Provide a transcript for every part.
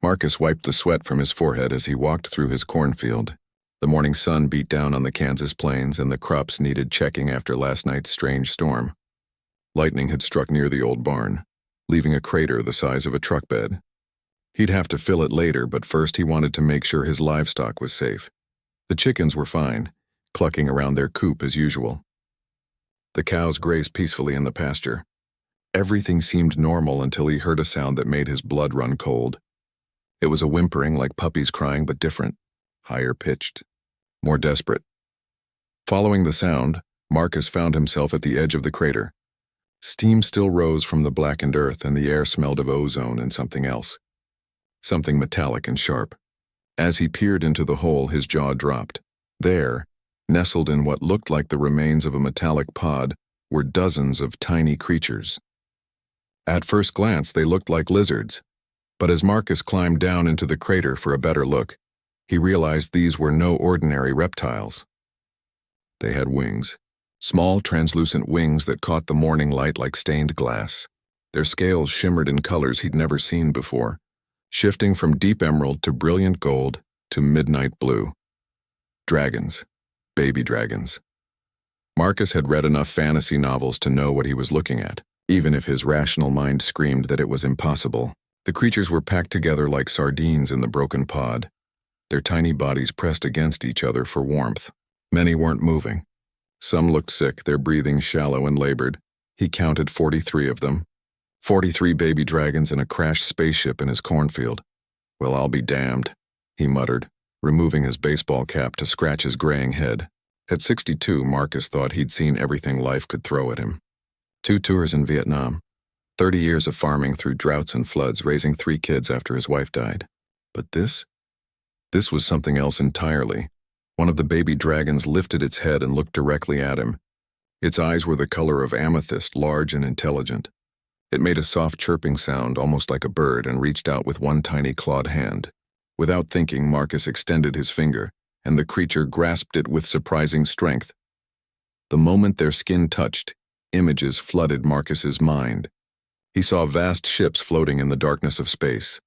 Marcus wiped the sweat from his forehead as he walked through his cornfield. The morning sun beat down on the Kansas plains, and the crops needed checking after last night's strange storm. Lightning had struck near the old barn, leaving a crater the size of a truck bed. He'd have to fill it later, but first he wanted to make sure his livestock was safe. The chickens were fine, clucking around their coop as usual. The cows grazed peacefully in the pasture. Everything seemed normal until he heard a sound that made his blood run cold. It was a whimpering like puppies crying, but different, higher pitched, more desperate. Following the sound, Marcus found himself at the edge of the crater. Steam still rose from the blackened earth, and the air smelled of ozone and something else. Something metallic and sharp. As he peered into the hole, his jaw dropped. There, nestled in what looked like the remains of a metallic pod, were dozens of tiny creatures. At first glance, they looked like lizards, but as Marcus climbed down into the crater for a better look, he realized these were no ordinary reptiles. They had wings, small translucent wings that caught the morning light like stained glass. Their scales shimmered in colors he'd never seen before, shifting from deep emerald to brilliant gold to midnight blue. Dragons. Baby dragons. Marcus had read enough fantasy novels to know what he was looking at, even if his rational mind screamed that it was impossible. The creatures were packed together like sardines in the broken pod, their tiny bodies pressed against each other for warmth. Many weren't moving. Some looked sick, their breathing shallow and labored. He counted 43 of them. 43 baby dragons in a crashed spaceship in his cornfield. "Well, I'll be damned," he muttered, removing his baseball cap to scratch his graying head. At 62, Marcus thought he'd seen everything life could throw at him. 2 tours in Vietnam, 30 years of farming through droughts and floods, raising 3 kids after his wife died. But this was something else entirely. One of the baby dragons lifted its head and looked directly at him. Its eyes were the color of amethyst, large and intelligent. It made a soft chirping sound, almost like a bird, and reached out with one tiny clawed hand. Without thinking, Marcus extended his finger, and the creature grasped it with surprising strength. The moment their skin touched, images flooded Marcus's mind. He saw vast ships floating in the darkness of space,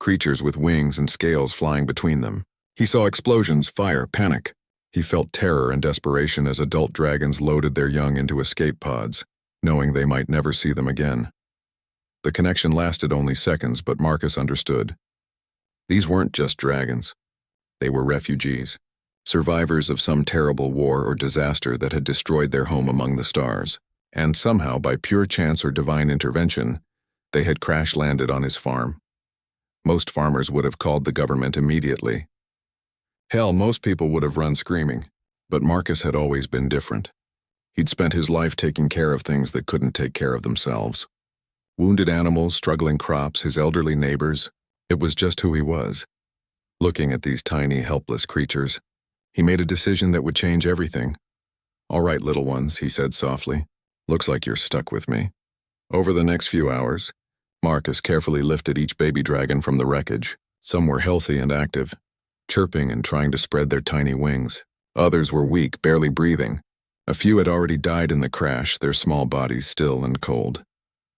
creatures with wings and scales flying between them. He saw explosions, fire, panic. He felt terror and desperation as adult dragons loaded their young into escape pods, knowing they might never see them again. The connection lasted only seconds, but Marcus understood. These weren't just dragons. They were refugees, survivors of some terrible war or disaster that had destroyed their home among the stars. And somehow, by pure chance or divine intervention, they had crash-landed on his farm. Most farmers would have called the government immediately. Hell, most people would have run screaming, but Marcus had always been different. He'd spent his life taking care of things that couldn't take care of themselves. Wounded animals, struggling crops, his elderly neighbors. It was just who he was. Looking at these tiny, helpless creatures, he made a decision that would change everything. "All right, little ones," he said softly. "Looks like you're stuck with me." Over the next few hours, Marcus carefully lifted each baby dragon from the wreckage. Some were healthy and active, chirping and trying to spread their tiny wings. Others were weak, barely breathing. A few had already died in the crash, their small bodies still and cold.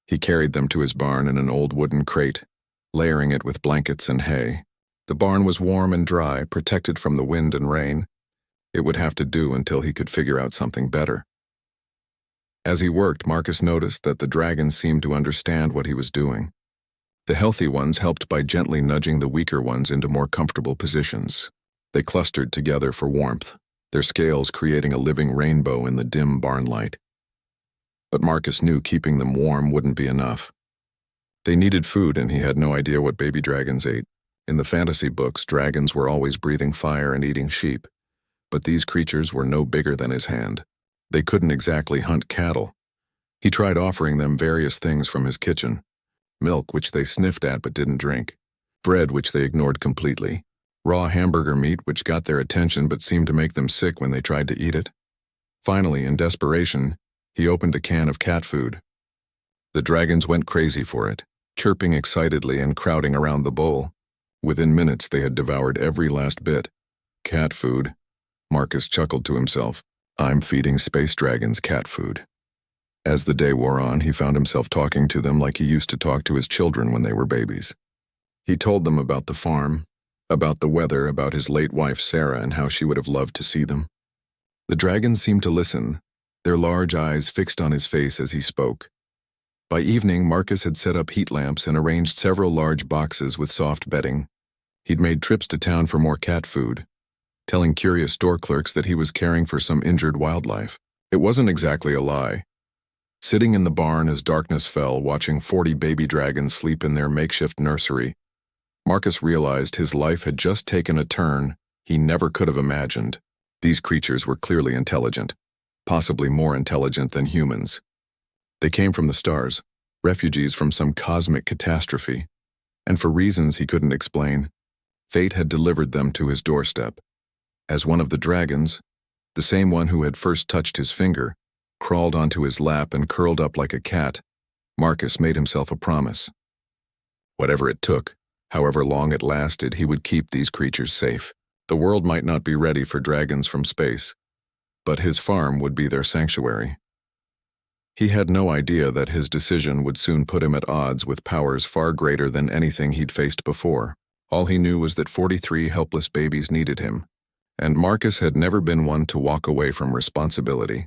He carried them to his barn in an old wooden crate, layering it with blankets and hay. The barn was warm and dry, protected from the wind and rain. It would have to do until he could figure out something better. As he worked, Marcus noticed that the dragons seemed to understand what he was doing. The healthy ones helped by gently nudging the weaker ones into more comfortable positions. They clustered together for warmth, their scales creating a living rainbow in the dim barn light. But Marcus knew keeping them warm wouldn't be enough. They needed food, and he had no idea what baby dragons ate. In the fantasy books, dragons were always breathing fire and eating sheep, but these creatures were no bigger than his hand. They couldn't exactly hunt cattle. He tried offering them various things from his kitchen: milk, which they sniffed at but didn't drink; bread, which they ignored completely; raw hamburger meat, which got their attention but seemed to make them sick when they tried to eat it. Finally, in desperation, he opened a can of cat food. The dragons went crazy for it, chirping excitedly and crowding around the bowl. Within minutes, they had devoured every last bit. Cat food. Marcus chuckled to himself. I'm feeding space dragons cat food. As the day wore on, he found himself talking to them like he used to talk to his children when they were babies. He told them about the farm, about the weather, about his late wife Sarah, and how she would have loved to see them. The dragons seemed to listen, their large eyes fixed on his face as he spoke. By evening, Marcus had set up heat lamps and arranged several large boxes with soft bedding. He'd made trips to town for more cat food, telling curious store clerks that he was caring for some injured wildlife. It wasn't exactly a lie. Sitting in the barn as darkness fell, watching 40 baby dragons sleep in their makeshift nursery, Marcus realized his life had just taken a turn he never could have imagined. These creatures were clearly intelligent, possibly more intelligent than humans. They came from the stars, refugees from some cosmic catastrophe, and for reasons he couldn't explain, fate had delivered them to his doorstep. As one of the dragons, the same one who had first touched his finger, crawled onto his lap and curled up like a cat, Marcus made himself a promise. Whatever it took, however long it lasted, he would keep these creatures safe. The world might not be ready for dragons from space, but his farm would be their sanctuary. He had no idea that his decision would soon put him at odds with powers far greater than anything he'd faced before. All he knew was that 43 helpless babies needed him, and Marcus had never been one to walk away from responsibility.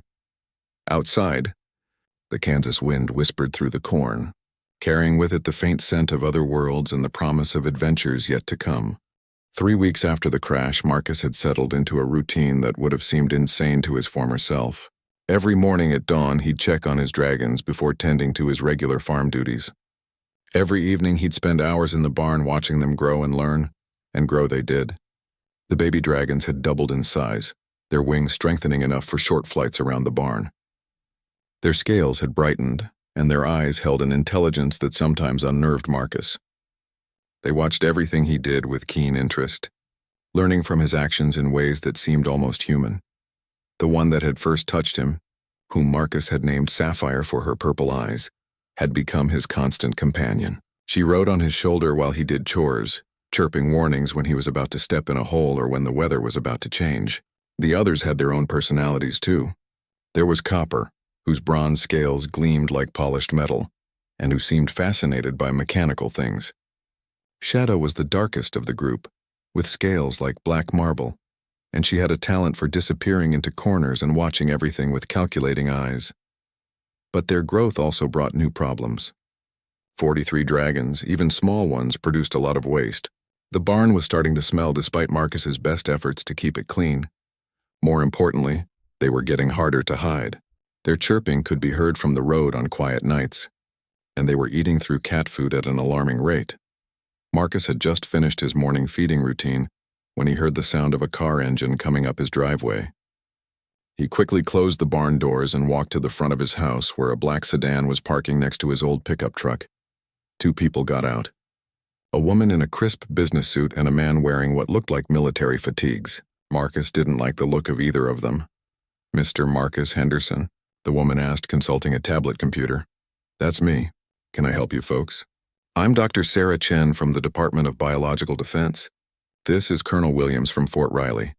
Outside, the Kansas wind whispered through the corn, carrying with it the faint scent of other worlds and the promise of adventures yet to come. 3 weeks after the crash, Marcus had settled into a routine that would have seemed insane to his former self. Every morning at dawn, he'd check on his dragons before tending to his regular farm duties. Every evening, he'd spend hours in the barn watching them grow and learn, and grow they did. The baby dragons had doubled in size, their wings strengthening enough for short flights around the barn. Their scales had brightened, and their eyes held an intelligence that sometimes unnerved Marcus. They watched everything he did with keen interest, learning from his actions in ways that seemed almost human. The one that had first touched him, whom Marcus had named Sapphire for her purple eyes, had become his constant companion. She rode on his shoulder while he did chores, chirping warnings when he was about to step in a hole or when the weather was about to change. The others had their own personalities too. There was Copper, whose bronze scales gleamed like polished metal, and who seemed fascinated by mechanical things. Shadow was the darkest of the group, with scales like black marble, and she had a talent for disappearing into corners and watching everything with calculating eyes. But their growth also brought new problems. 43 dragons, even small ones, produced a lot of waste. The barn was starting to smell despite Marcus's best efforts to keep it clean. More importantly, they were getting harder to hide. Their chirping could be heard from the road on quiet nights, and they were eating through cat food at an alarming rate. Marcus had just finished his morning feeding routine when he heard the sound of a car engine coming up his driveway. He quickly closed the barn doors and walked to the front of his house where a black sedan was parking next to his old pickup truck. 2 people got out. A woman in a crisp business suit and a man wearing what looked like military fatigues. Marcus didn't like the look of either of them. "Mr. Marcus Henderson?" the woman asked, consulting a tablet computer. "That's me. Can I help you folks?" "I'm Dr. Sarah Chen from the Department of Biological Defense. This is Colonel Williams from Fort Riley.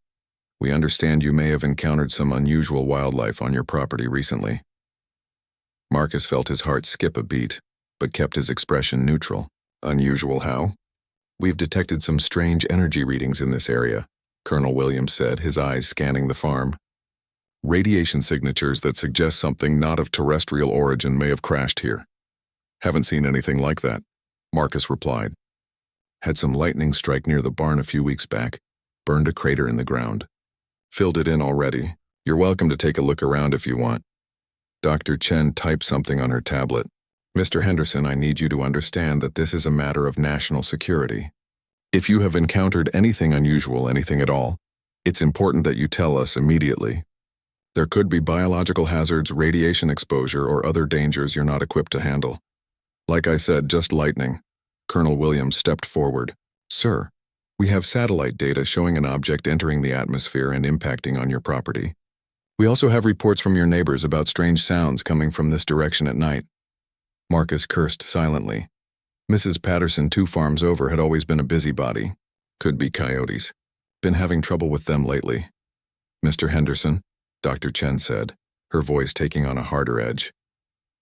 We understand you may have encountered some unusual wildlife on your property recently." Marcus felt his heart skip a beat, but kept his expression neutral. "Unusual how?" "We've detected some strange energy readings in this area," Colonel Williams said, his eyes scanning the farm. "Radiation signatures that suggest something not of terrestrial origin may have crashed here." "Haven't seen anything like that," Marcus replied. "Had some lightning strike near the barn a few weeks back, burned a crater in the ground. Filled it in already. You're welcome to take a look around if you want." Dr. Chen typed something on her tablet. "Mr. Henderson, I need you to understand that this is a matter of national security. If you have encountered anything unusual, anything at all, it's important that you tell us immediately. There could be biological hazards, radiation exposure, or other dangers you're not equipped to handle." "Like I said, just lightning." Colonel Williams stepped forward. "Sir, we have satellite data showing an object entering the atmosphere and impacting on your property. We also have reports from your neighbors about strange sounds coming from this direction at night." Marcus cursed silently. Mrs. Patterson, 2 farms over, had always been a busybody. "Could be coyotes. Been having trouble with them lately." "Mr. Henderson," Dr. Chen said, her voice taking on a harder edge,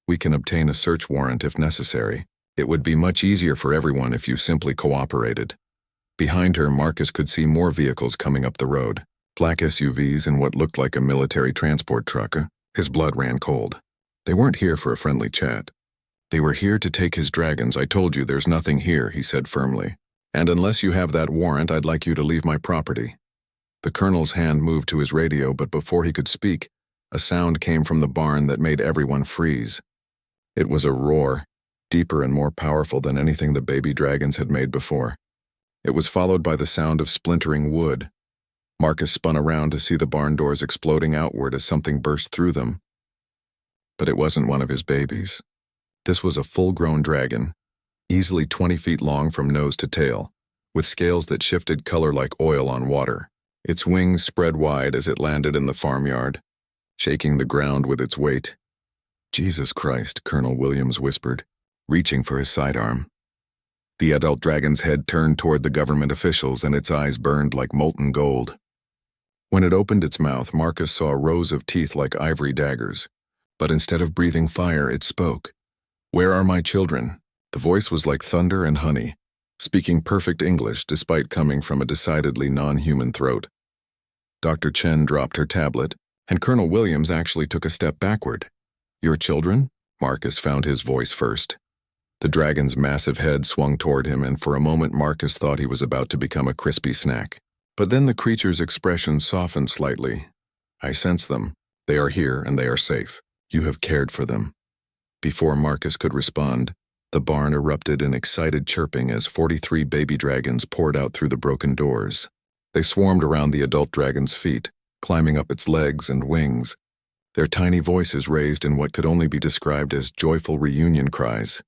"we can obtain a search warrant if necessary. It would be much easier for everyone if you simply cooperated. Behind her, Marcus could see more vehicles coming up the road. Black SUVs and what looked like a military transport truck. His blood ran cold. They weren't here for a friendly chat. They were here to take his dragons. I told you there's nothing here, he said firmly. And unless you have that warrant, I'd like you to leave my property. The colonel's hand moved to his radio, but before he could speak, a sound came from the barn that made everyone freeze. It was a roar, deeper and more powerful than anything the baby dragons had made before. It was followed by the sound of splintering wood. Marcus spun around to see the barn doors exploding outward as something burst through them. But it wasn't one of his babies. This was a full-grown dragon, easily 20 feet long from nose to tail, with scales that shifted color like oil on water. Its wings spread wide as it landed in the farmyard, shaking the ground with its weight. Jesus Christ, Colonel Williams whispered, reaching for his sidearm. The adult dragon's head turned toward the government officials and its eyes burned like molten gold. When it opened its mouth, Marcus saw rows of teeth like ivory daggers. But instead of breathing fire, it spoke. "Where are my children?" The voice was like thunder and honey, speaking perfect English despite coming from a decidedly non-human throat. Dr. Chen dropped her tablet, and Colonel Williams actually took a step backward. "Your children?" Marcus found his voice first. The dragon's massive head swung toward him, and for a moment Marcus thought he was about to become a crispy snack. But then the creature's expression softened slightly. "I sense them. They are here, and they are safe. You have cared for them." Before Marcus could respond, the barn erupted in excited chirping as 43 baby dragons poured out through the broken doors. They swarmed around the adult dragon's feet, climbing up its legs and wings, their tiny voices raised in what could only be described as joyful reunion cries.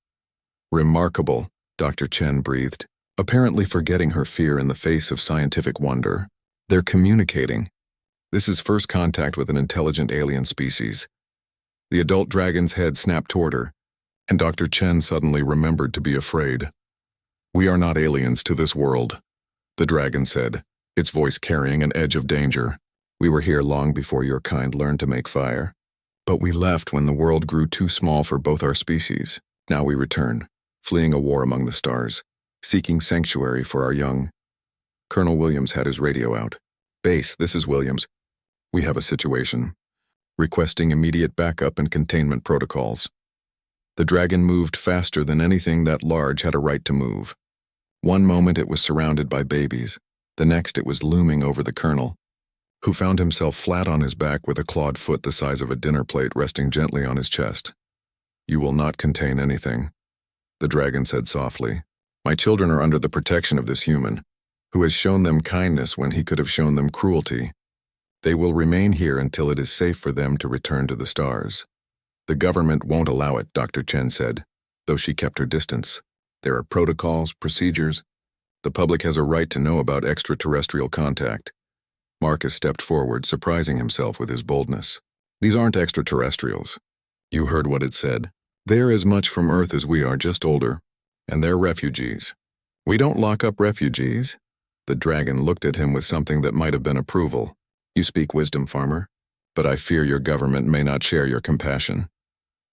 "Remarkable," Dr. Chen breathed, apparently forgetting her fear in the face of scientific wonder. "They're communicating. This is first contact with an intelligent alien species." The adult dragon's head snapped toward her, and Dr. Chen suddenly remembered to be afraid. "We are not aliens to this world," the dragon said, its voice carrying an edge of danger. "We were here long before your kind learned to make fire. But we left when the world grew too small for both our species. Now we return, fleeing a war among the stars, seeking sanctuary for our young." Colonel Williams had his radio out. "Base, this is Williams. We have a situation. Requesting immediate backup and containment protocols." The dragon moved faster than anything that large had a right to move. One moment it was surrounded by babies. The next it was looming over the colonel, who found himself flat on his back with a clawed foot the size of a dinner plate resting gently on his chest. "You will not contain anything," the dragon said softly. "My children are under the protection of this human, who has shown them kindness when he could have shown them cruelty. They will remain here until it is safe for them to return to the stars." "The government won't allow it," Dr. Chen said, though she kept her distance. "There are protocols, procedures. The public has a right to know about extraterrestrial contact." Marcus stepped forward, surprising himself with his boldness. "These aren't extraterrestrials. You heard what it said. They're as much from Earth as we are, just older. And they're refugees." "We don't lock up refugees." The dragon looked at him with something that might have been approval. "You speak wisdom, farmer. But I fear your government may not share your compassion."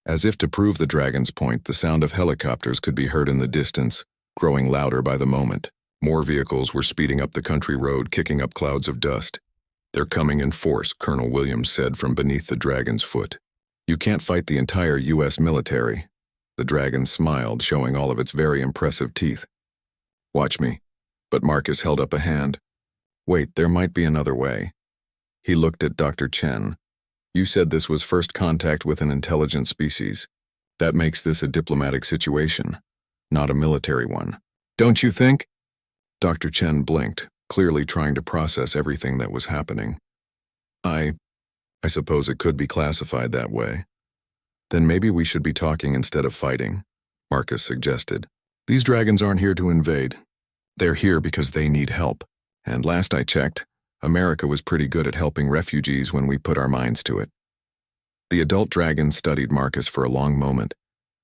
As if to prove the dragon's point, the sound of helicopters could be heard in the distance, growing louder by the moment. More vehicles were speeding up the country road, kicking up clouds of dust. "They're coming in force," Colonel Williams said from beneath the dragon's foot. "You can't fight the entire U.S. military." The dragon smiled, showing all of its very impressive teeth. "Watch me." But Marcus held up a hand. "Wait, there might be another way." He looked at Dr. Chen. "You said this was first contact with an intelligent species. That makes this a diplomatic situation, not a military one. Don't you think?" Dr. Chen blinked, clearly trying to process everything that was happening. I suppose it could be classified that way." "Then maybe we should be talking instead of fighting," Marcus suggested. "These dragons aren't here to invade. They're here because they need help. And last I checked, America was pretty good at helping refugees when we put our minds to it." The adult dragon studied Marcus for a long moment,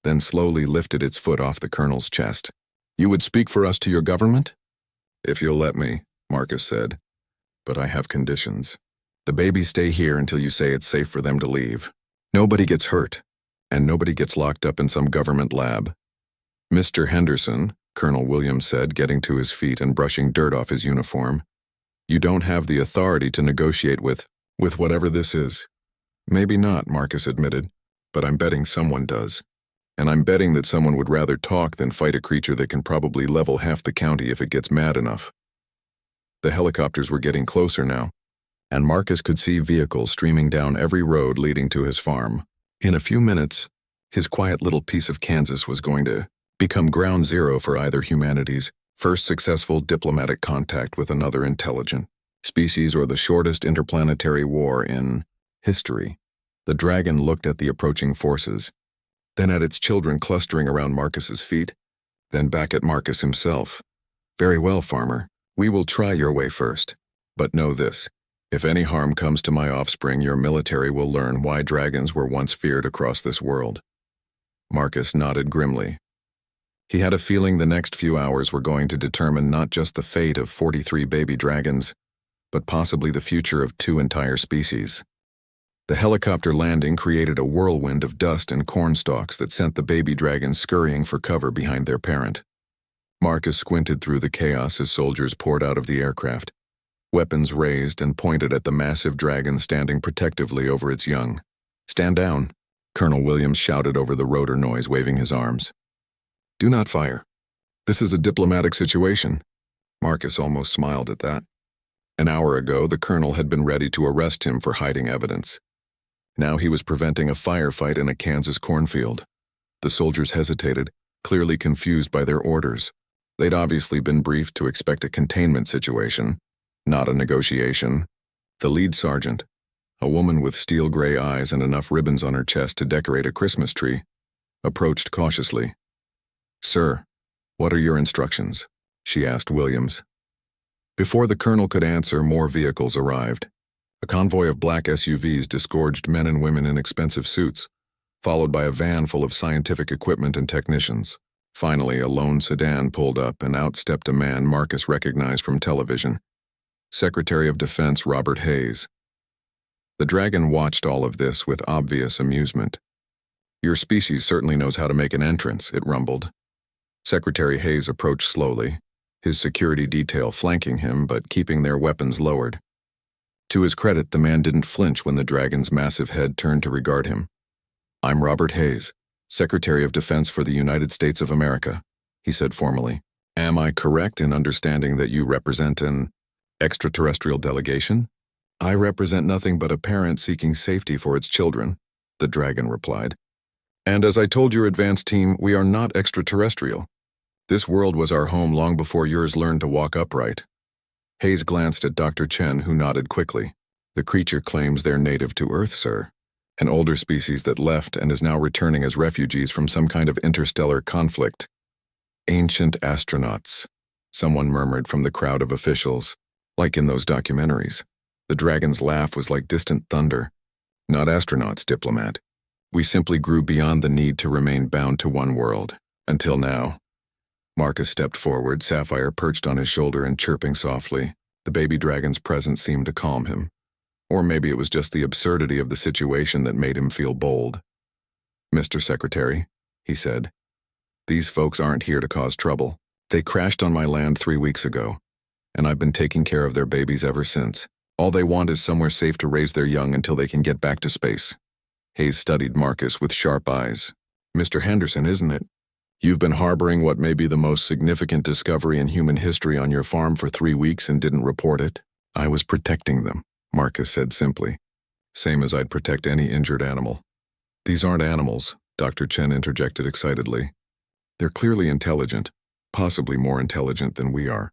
then slowly lifted its foot off the colonel's chest. "You would speak for us to your government?" "If you'll let me," Marcus said. "But I have conditions. The babies stay here until you say it's safe for them to leave. Nobody gets hurt, and nobody gets locked up in some government lab. Mr. Henderson, Colonel Williams said, getting to his feet and brushing dirt off his uniform, you don't have the authority to negotiate with whatever this is. Maybe not, Marcus admitted, but I'm betting someone does. And I'm betting that someone would rather talk than fight a creature that can probably level half the county if it gets mad enough. The helicopters were getting closer now, and Marcus could see vehicles streaming down every road leading to his farm. In a few minutes, his quiet little piece of Kansas was going to become ground zero for either humanity's first successful diplomatic contact with another intelligent species or the shortest interplanetary war in history. The dragon looked at the approaching forces, then at its children clustering around Marcus's feet, then back at Marcus himself. Very well, farmer. We will try your way first. But know this. If any harm comes to my offspring, your military will learn why dragons were once feared across this world. Marcus nodded grimly. He had a feeling the next few hours were going to determine not just the fate of 43 baby dragons, but possibly the future of 2 entire species. The helicopter landing created a whirlwind of dust and corn stalks that sent the baby dragons scurrying for cover behind their parent. Marcus squinted through the chaos as soldiers poured out of the aircraft, weapons raised and pointed at the massive dragon standing protectively over its young. "Stand down," Colonel Williams shouted over the rotor noise, waving his arms. "Do not fire. This is a diplomatic situation." Marcus almost smiled at that. An hour ago, the colonel had been ready to arrest him for hiding evidence. Now he was preventing a firefight in a Kansas cornfield. The soldiers hesitated, clearly confused by their orders. They'd obviously been briefed to expect a containment situation, not a negotiation. The lead sergeant, a woman with steel gray eyes and enough ribbons on her chest to decorate a Christmas tree, approached cautiously. "Sir, what are your instructions?" she asked Williams. Before the colonel could answer, more vehicles arrived. A convoy of black SUVs disgorged men and women in expensive suits, followed by a van full of scientific equipment and technicians. Finally, a lone sedan pulled up, and out stepped a man Marcus recognized from television, Secretary of Defense Robert Hayes. The dragon watched all of this with obvious amusement. "Your species certainly knows how to make an entrance," it rumbled. Secretary Hayes approached slowly, his security detail flanking him but keeping their weapons lowered. To his credit, the man didn't flinch when the dragon's massive head turned to regard him. "I'm Robert Hayes, Secretary of Defense for the United States of America," he said formally. "Am I correct in understanding that you represent an extraterrestrial delegation?" "I represent nothing but a parent seeking safety for its children," the dragon replied. "And as I told your advance team, we are not extraterrestrial. This world was our home long before yours learned to walk upright." Hayes glanced at Dr. Chen, who nodded quickly. "The creature claims they're native to Earth, sir. An older species that left and is now returning as refugees from some kind of interstellar conflict." "Ancient astronauts," someone murmured from the crowd of officials, "like in those documentaries." The dragon's laugh was like distant thunder. "Not astronauts, diplomat. We simply grew beyond the need to remain bound to one world. Until now." Marcus stepped forward, Sapphire perched on his shoulder and chirping softly. The baby dragon's presence seemed to calm him. Or maybe it was just the absurdity of the situation that made him feel bold. "Mr. Secretary," he said, "these folks aren't here to cause trouble. They crashed on my land 3 weeks ago, and I've been taking care of their babies ever since. All they want is somewhere safe to raise their young until they can get back to space." Hayes studied Marcus with sharp eyes. "Mr. Henderson, isn't it? You've been harboring what may be the most significant discovery in human history on your farm for 3 weeks and didn't report it?" "I was protecting them," Marcus said simply. "Same as I'd protect any injured animal." "These aren't animals," Dr. Chen interjected excitedly. "They're clearly intelligent, possibly more intelligent than we are.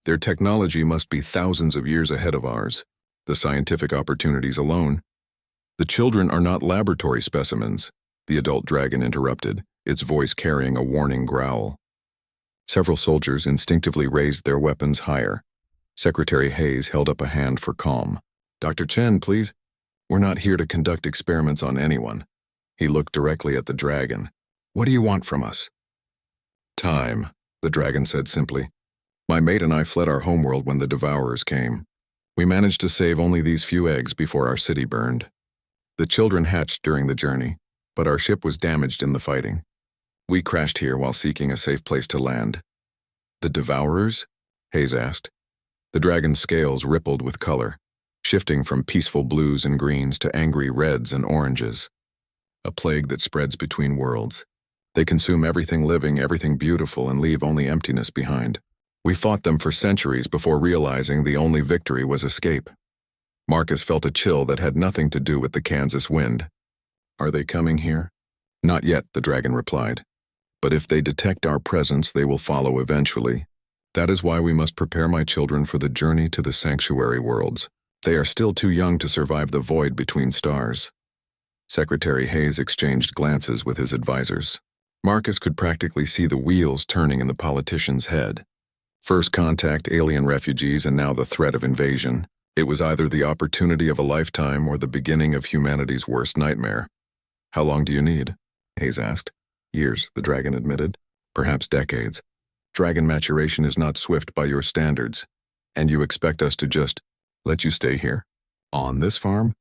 Their technology must be thousands of years ahead of ours, the scientific opportunities alone." "The children are not laboratory specimens," the adult dragon interrupted, its voice carrying a warning growl. Several soldiers instinctively raised their weapons higher. Secretary Hayes held up a hand for calm. "Dr. Chen, please. We're not here to conduct experiments on anyone." He looked directly at the dragon. "What do you want from us?" "Time," the dragon said simply. "My mate and I fled our homeworld when the Devourers came. We managed to save only these few eggs before our city burned. The children hatched during the journey, but our ship was damaged in the fighting. We crashed here while seeking a safe place to land. The Devourers? Hayes asked. The dragon's scales rippled with color, shifting from peaceful blues and greens to angry reds and oranges. A plague that spreads between worlds. They consume everything living, everything beautiful, and leave only emptiness behind. We fought them for centuries before realizing the only victory was escape. Marcus felt a chill that had nothing to do with the Kansas wind. Are they coming here? Not yet, the dragon replied. But if they detect our presence, they will follow eventually. That is why we must prepare my children for the journey to the sanctuary worlds. They are still too young to survive the void between stars. Secretary Hayes exchanged glances with his advisors. Marcus could practically see the wheels turning in the politician's head. First contact, alien refugees, and now the threat of invasion. It was either the opportunity of a lifetime or the beginning of humanity's worst nightmare. How long do you need? Hayes asked. Years, the dragon admitted. Perhaps decades. Dragon maturation is not swift by your standards. And you expect us to just let you stay here? On this farm?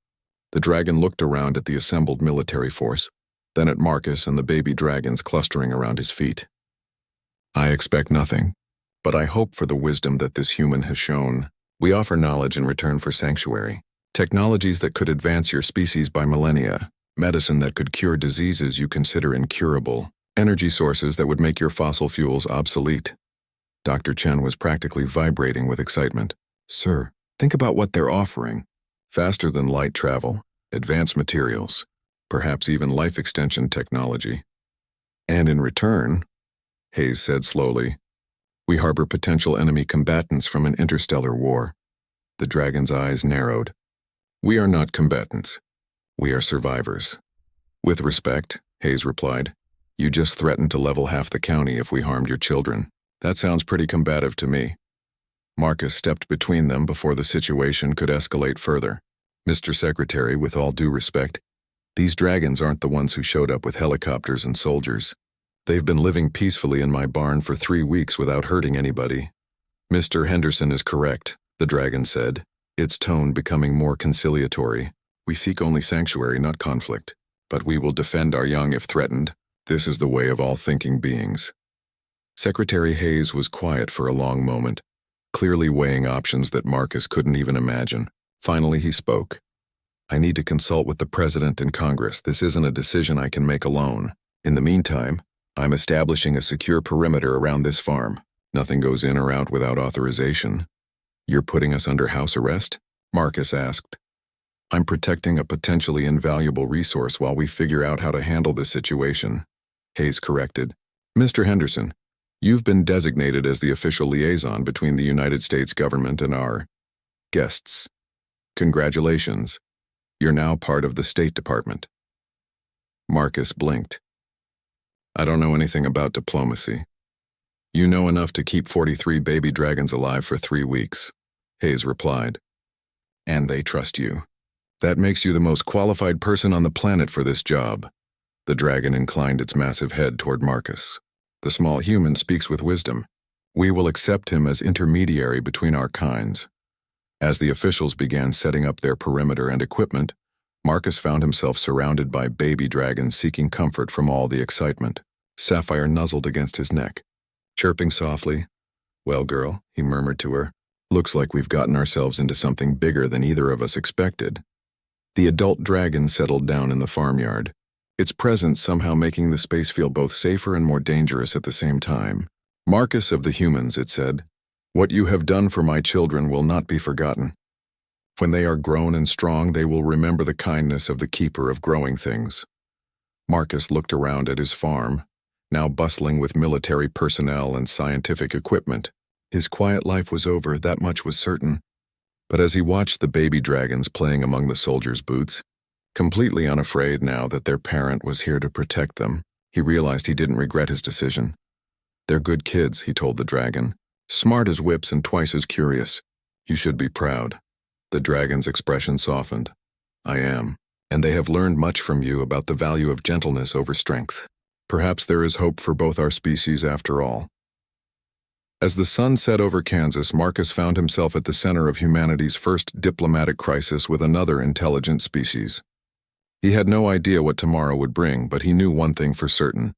The dragon looked around at the assembled military force, then at Marcus and the baby dragons clustering around his feet. I expect nothing, but I hope for the wisdom that this human has shown. We offer knowledge in return for sanctuary, technologies that could advance your species by millennia, medicine that could cure diseases you consider incurable, energy sources that would make your fossil fuels obsolete. Dr. Chen was practically vibrating with excitement. Sir, think about what they're offering. Faster than light travel, advanced materials, perhaps even life extension technology. And in return, Hayes said slowly, we harbor potential enemy combatants from an interstellar war. The dragon's eyes narrowed. We are not combatants. We are survivors. With respect, Hayes replied, you just threatened to level half the county if we harmed your children. That sounds pretty combative to me. Marcus stepped between them before the situation could escalate further. Mr. Secretary, with all due respect, these dragons aren't the ones who showed up with helicopters and soldiers. They've been living peacefully in my barn for 3 weeks without hurting anybody. Mr. Henderson is correct, the dragon said, its tone becoming more conciliatory. We seek only sanctuary, not conflict, but we will defend our young if threatened. This is the way of all thinking beings. Secretary Hayes was quiet for a long moment, clearly weighing options that Marcus couldn't even imagine. Finally, he spoke. I need to consult with the President and Congress. This isn't a decision I can make alone. In the meantime, I'm establishing a secure perimeter around this farm. Nothing goes in or out without authorization. You're putting us under house arrest? Marcus asked. I'm protecting a potentially invaluable resource while we figure out how to handle this situation, Hayes corrected. Mr. Henderson, you've been designated as the official liaison between the United States government and our guests. Congratulations. You're now part of the State Department. Marcus blinked. I don't know anything about diplomacy. You know enough to keep 43 baby dragons alive for 3 weeks, Hayes replied. And they trust you. That makes you the most qualified person on the planet for this job. The dragon inclined its massive head toward Marcus. The small human speaks with wisdom. We will accept him as intermediary between our kinds. As the officials began setting up their perimeter and equipment, Marcus found himself surrounded by baby dragons seeking comfort from all the excitement. Sapphire nuzzled against his neck, chirping softly. Well, girl, he murmured to her, looks like we've gotten ourselves into something bigger than either of us expected. The adult dragon settled down in the farmyard, its presence somehow making the space feel both safer and more dangerous at the same time. Marcus of the humans, it said, what you have done for my children will not be forgotten. When they are grown and strong, they will remember the kindness of the keeper of growing things. Marcus looked around at his farm, now bustling with military personnel and scientific equipment. His quiet life was over, that much was certain. But as he watched the baby dragons playing among the soldiers' boots, completely unafraid now that their parent was here to protect them, he realized he didn't regret his decision. They're good kids, he told the dragon. Smart as whips and twice as curious. You should be proud. The dragon's expression softened. I am, and they have learned much from you about the value of gentleness over strength. Perhaps there is hope for both our species after all. As the sun set over Kansas, Marcus found himself at the center of humanity's first diplomatic crisis with another intelligent species. He had no idea what tomorrow would bring, but he knew one thing for certain.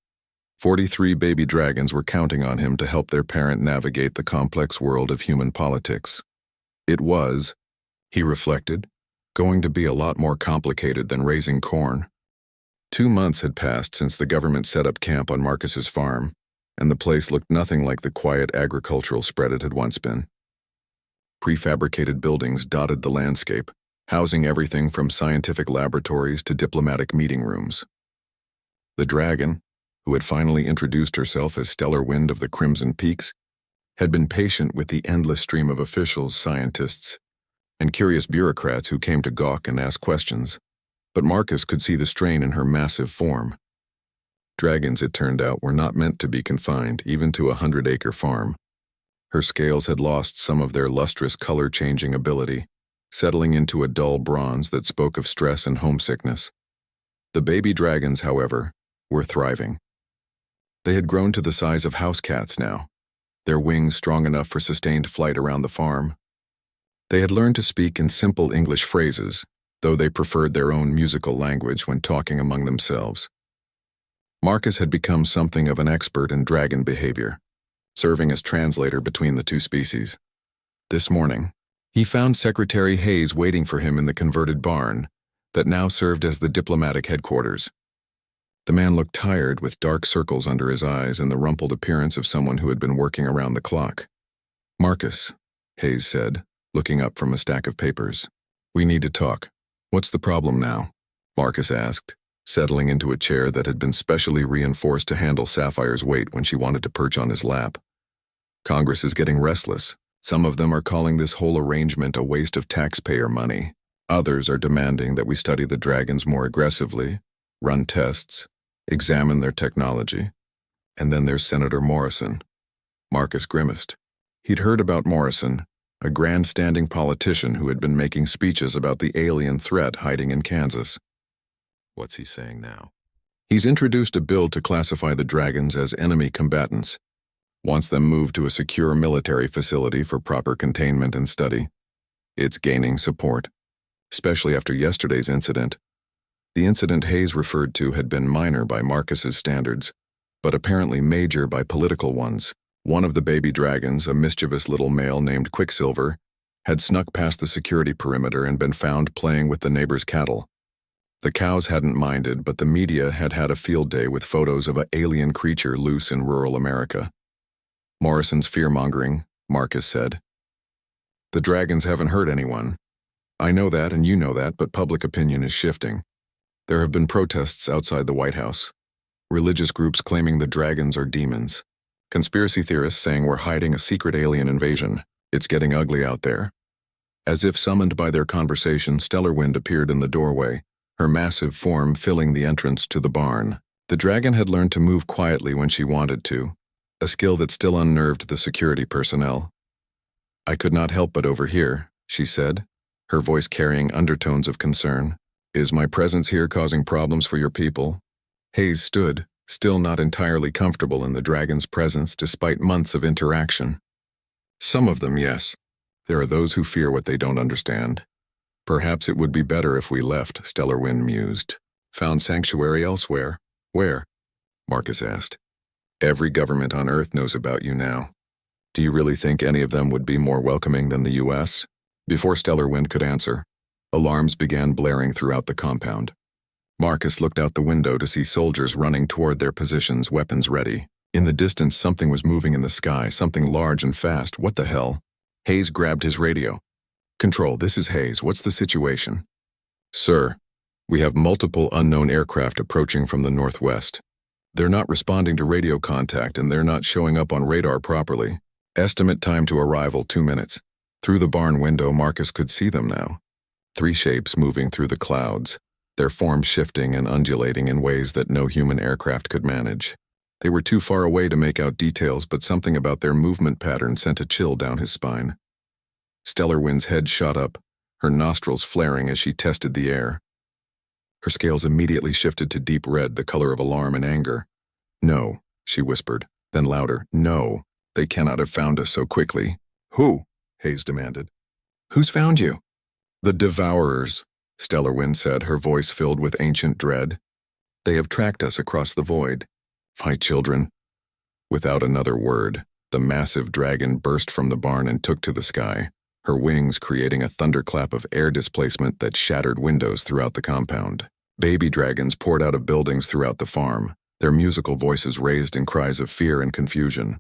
43 baby dragons were counting on him to help their parent navigate the complex world of human politics. It was, he reflected, going to be a lot more complicated than raising corn. 2 months had passed since the government set up camp on Marcus's farm, and the place looked nothing like the quiet agricultural spread it had once been. Prefabricated buildings dotted the landscape, housing everything from scientific laboratories to diplomatic meeting rooms. The dragon, who had finally introduced herself as Stellar Wind of the Crimson Peaks, had been patient with the endless stream of officials, scientists, and curious bureaucrats who came to gawk and ask questions, but Marcus could see the strain in her massive form. Dragons, it turned out, were not meant to be confined even to a 100-acre farm. Her scales had lost some of their lustrous color-changing ability, settling into a dull bronze that spoke of stress and homesickness. The baby dragons, however, were thriving. They had grown to the size of house cats now, their wings strong enough for sustained flight around the farm. They had learned to speak in simple English phrases, though they preferred their own musical language when talking among themselves. Marcus had become something of an expert in dragon behavior, serving as translator between the two species. This morning, he found Secretary Hayes waiting for him in the converted barn that now served as the diplomatic headquarters. The man looked tired, with dark circles under his eyes and the rumpled appearance of someone who had been working around the clock. "Marcus," Hayes said, looking up from a stack of papers. "We need to talk. What's the problem now?" Marcus asked, settling into a chair that had been specially reinforced to handle Sapphire's weight when she wanted to perch on his lap. "Congress is getting restless. Some of them are calling this whole arrangement a waste of taxpayer money. Others are demanding that we study the dragons more aggressively, run tests, examine their technology. And then there's Senator Morrison." Marcus grimaced. He'd heard about Morrison, a grandstanding politician who had been making speeches about the alien threat hiding in Kansas. What's he saying now? He's introduced a bill to classify the dragons as enemy combatants, wants them moved to a secure military facility for proper containment and study. It's gaining support, especially after yesterday's incident. The incident Hayes referred to had been minor by Marcus's standards, but apparently major by political ones. One of the baby dragons, a mischievous little male named Quicksilver, had snuck past the security perimeter and been found playing with the neighbor's cattle. The cows hadn't minded, but the media had had a field day with photos of an alien creature loose in rural America. Morrison's fear-mongering, Marcus said. "The dragons haven't hurt anyone. I know that and you know that, but public opinion is shifting. There have been protests outside the White House. Religious groups claiming the dragons are demons. Conspiracy theorists saying we're hiding a secret alien invasion. It's getting ugly out there." As if summoned by their conversation, Stellar Wind appeared in the doorway, her massive form filling the entrance to the barn. The dragon had learned to move quietly when she wanted to, a skill that still unnerved the security personnel. "I could not help but overhear," she said, her voice carrying undertones of concern. "Is my presence here causing problems for your people?" Hayes stood, still not entirely comfortable in the dragon's presence despite months of interaction. "Some of them, yes. There are those who fear what they don't understand. Perhaps it would be better if we left," Stellar Wind mused. "Found sanctuary elsewhere?" "Where?" Marcus asked. "Every government on Earth knows about you now. Do you really think any of them would be more welcoming than the U.S.? Before Stellar Wind could answer, alarms began blaring throughout the compound. Marcus looked out the window to see soldiers running toward their positions, weapons ready. In the distance, something was moving in the sky, something large and fast. What the hell? Hayes grabbed his radio. "Control, this is Hayes. What's the situation?" "Sir, we have multiple unknown aircraft approaching from the northwest. They're not responding to radio contact and they're not showing up on radar properly. Estimate time to arrival 2 minutes. Through the barn window, Marcus could see them now. 3 shapes moving through the clouds, their forms shifting and undulating in ways that no human aircraft could manage. They were too far away to make out details, but something about their movement pattern sent a chill down his spine. Stellar Wind's head shot up, her nostrils flaring as she tested the air. Her scales immediately shifted to deep red, the color of alarm and anger. "No," she whispered, then louder, "No, they cannot have found us so quickly." "Who?" Hayes demanded. "Who's found you?" "The Devourers," Stellar Wind said, her voice filled with ancient dread. "They have tracked us across the void. "Fight, children." Without another word, the massive dragon burst from the barn and took to the sky, her wings creating a thunderclap of air displacement that shattered windows throughout the compound. Baby dragons poured out of buildings throughout the farm, their musical voices raised in cries of fear and confusion.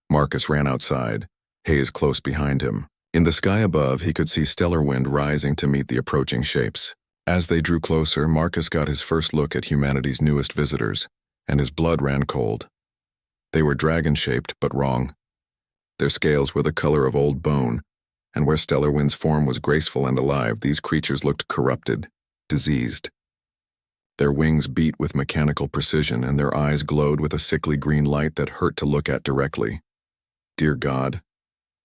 Marcus ran outside, Hayes close behind him. In the sky above, he could see stellar wind rising to meet the approaching shapes. As they drew closer, Marcus got his first look at humanity's newest visitors, and his blood ran cold. They were dragon-shaped, but wrong. Their scales were the color of old bone, and where Stellar Wind's form was graceful and alive, these creatures looked corrupted, diseased. Their wings beat with mechanical precision, and their eyes glowed with a sickly green light that hurt to look at directly. "Dear God,"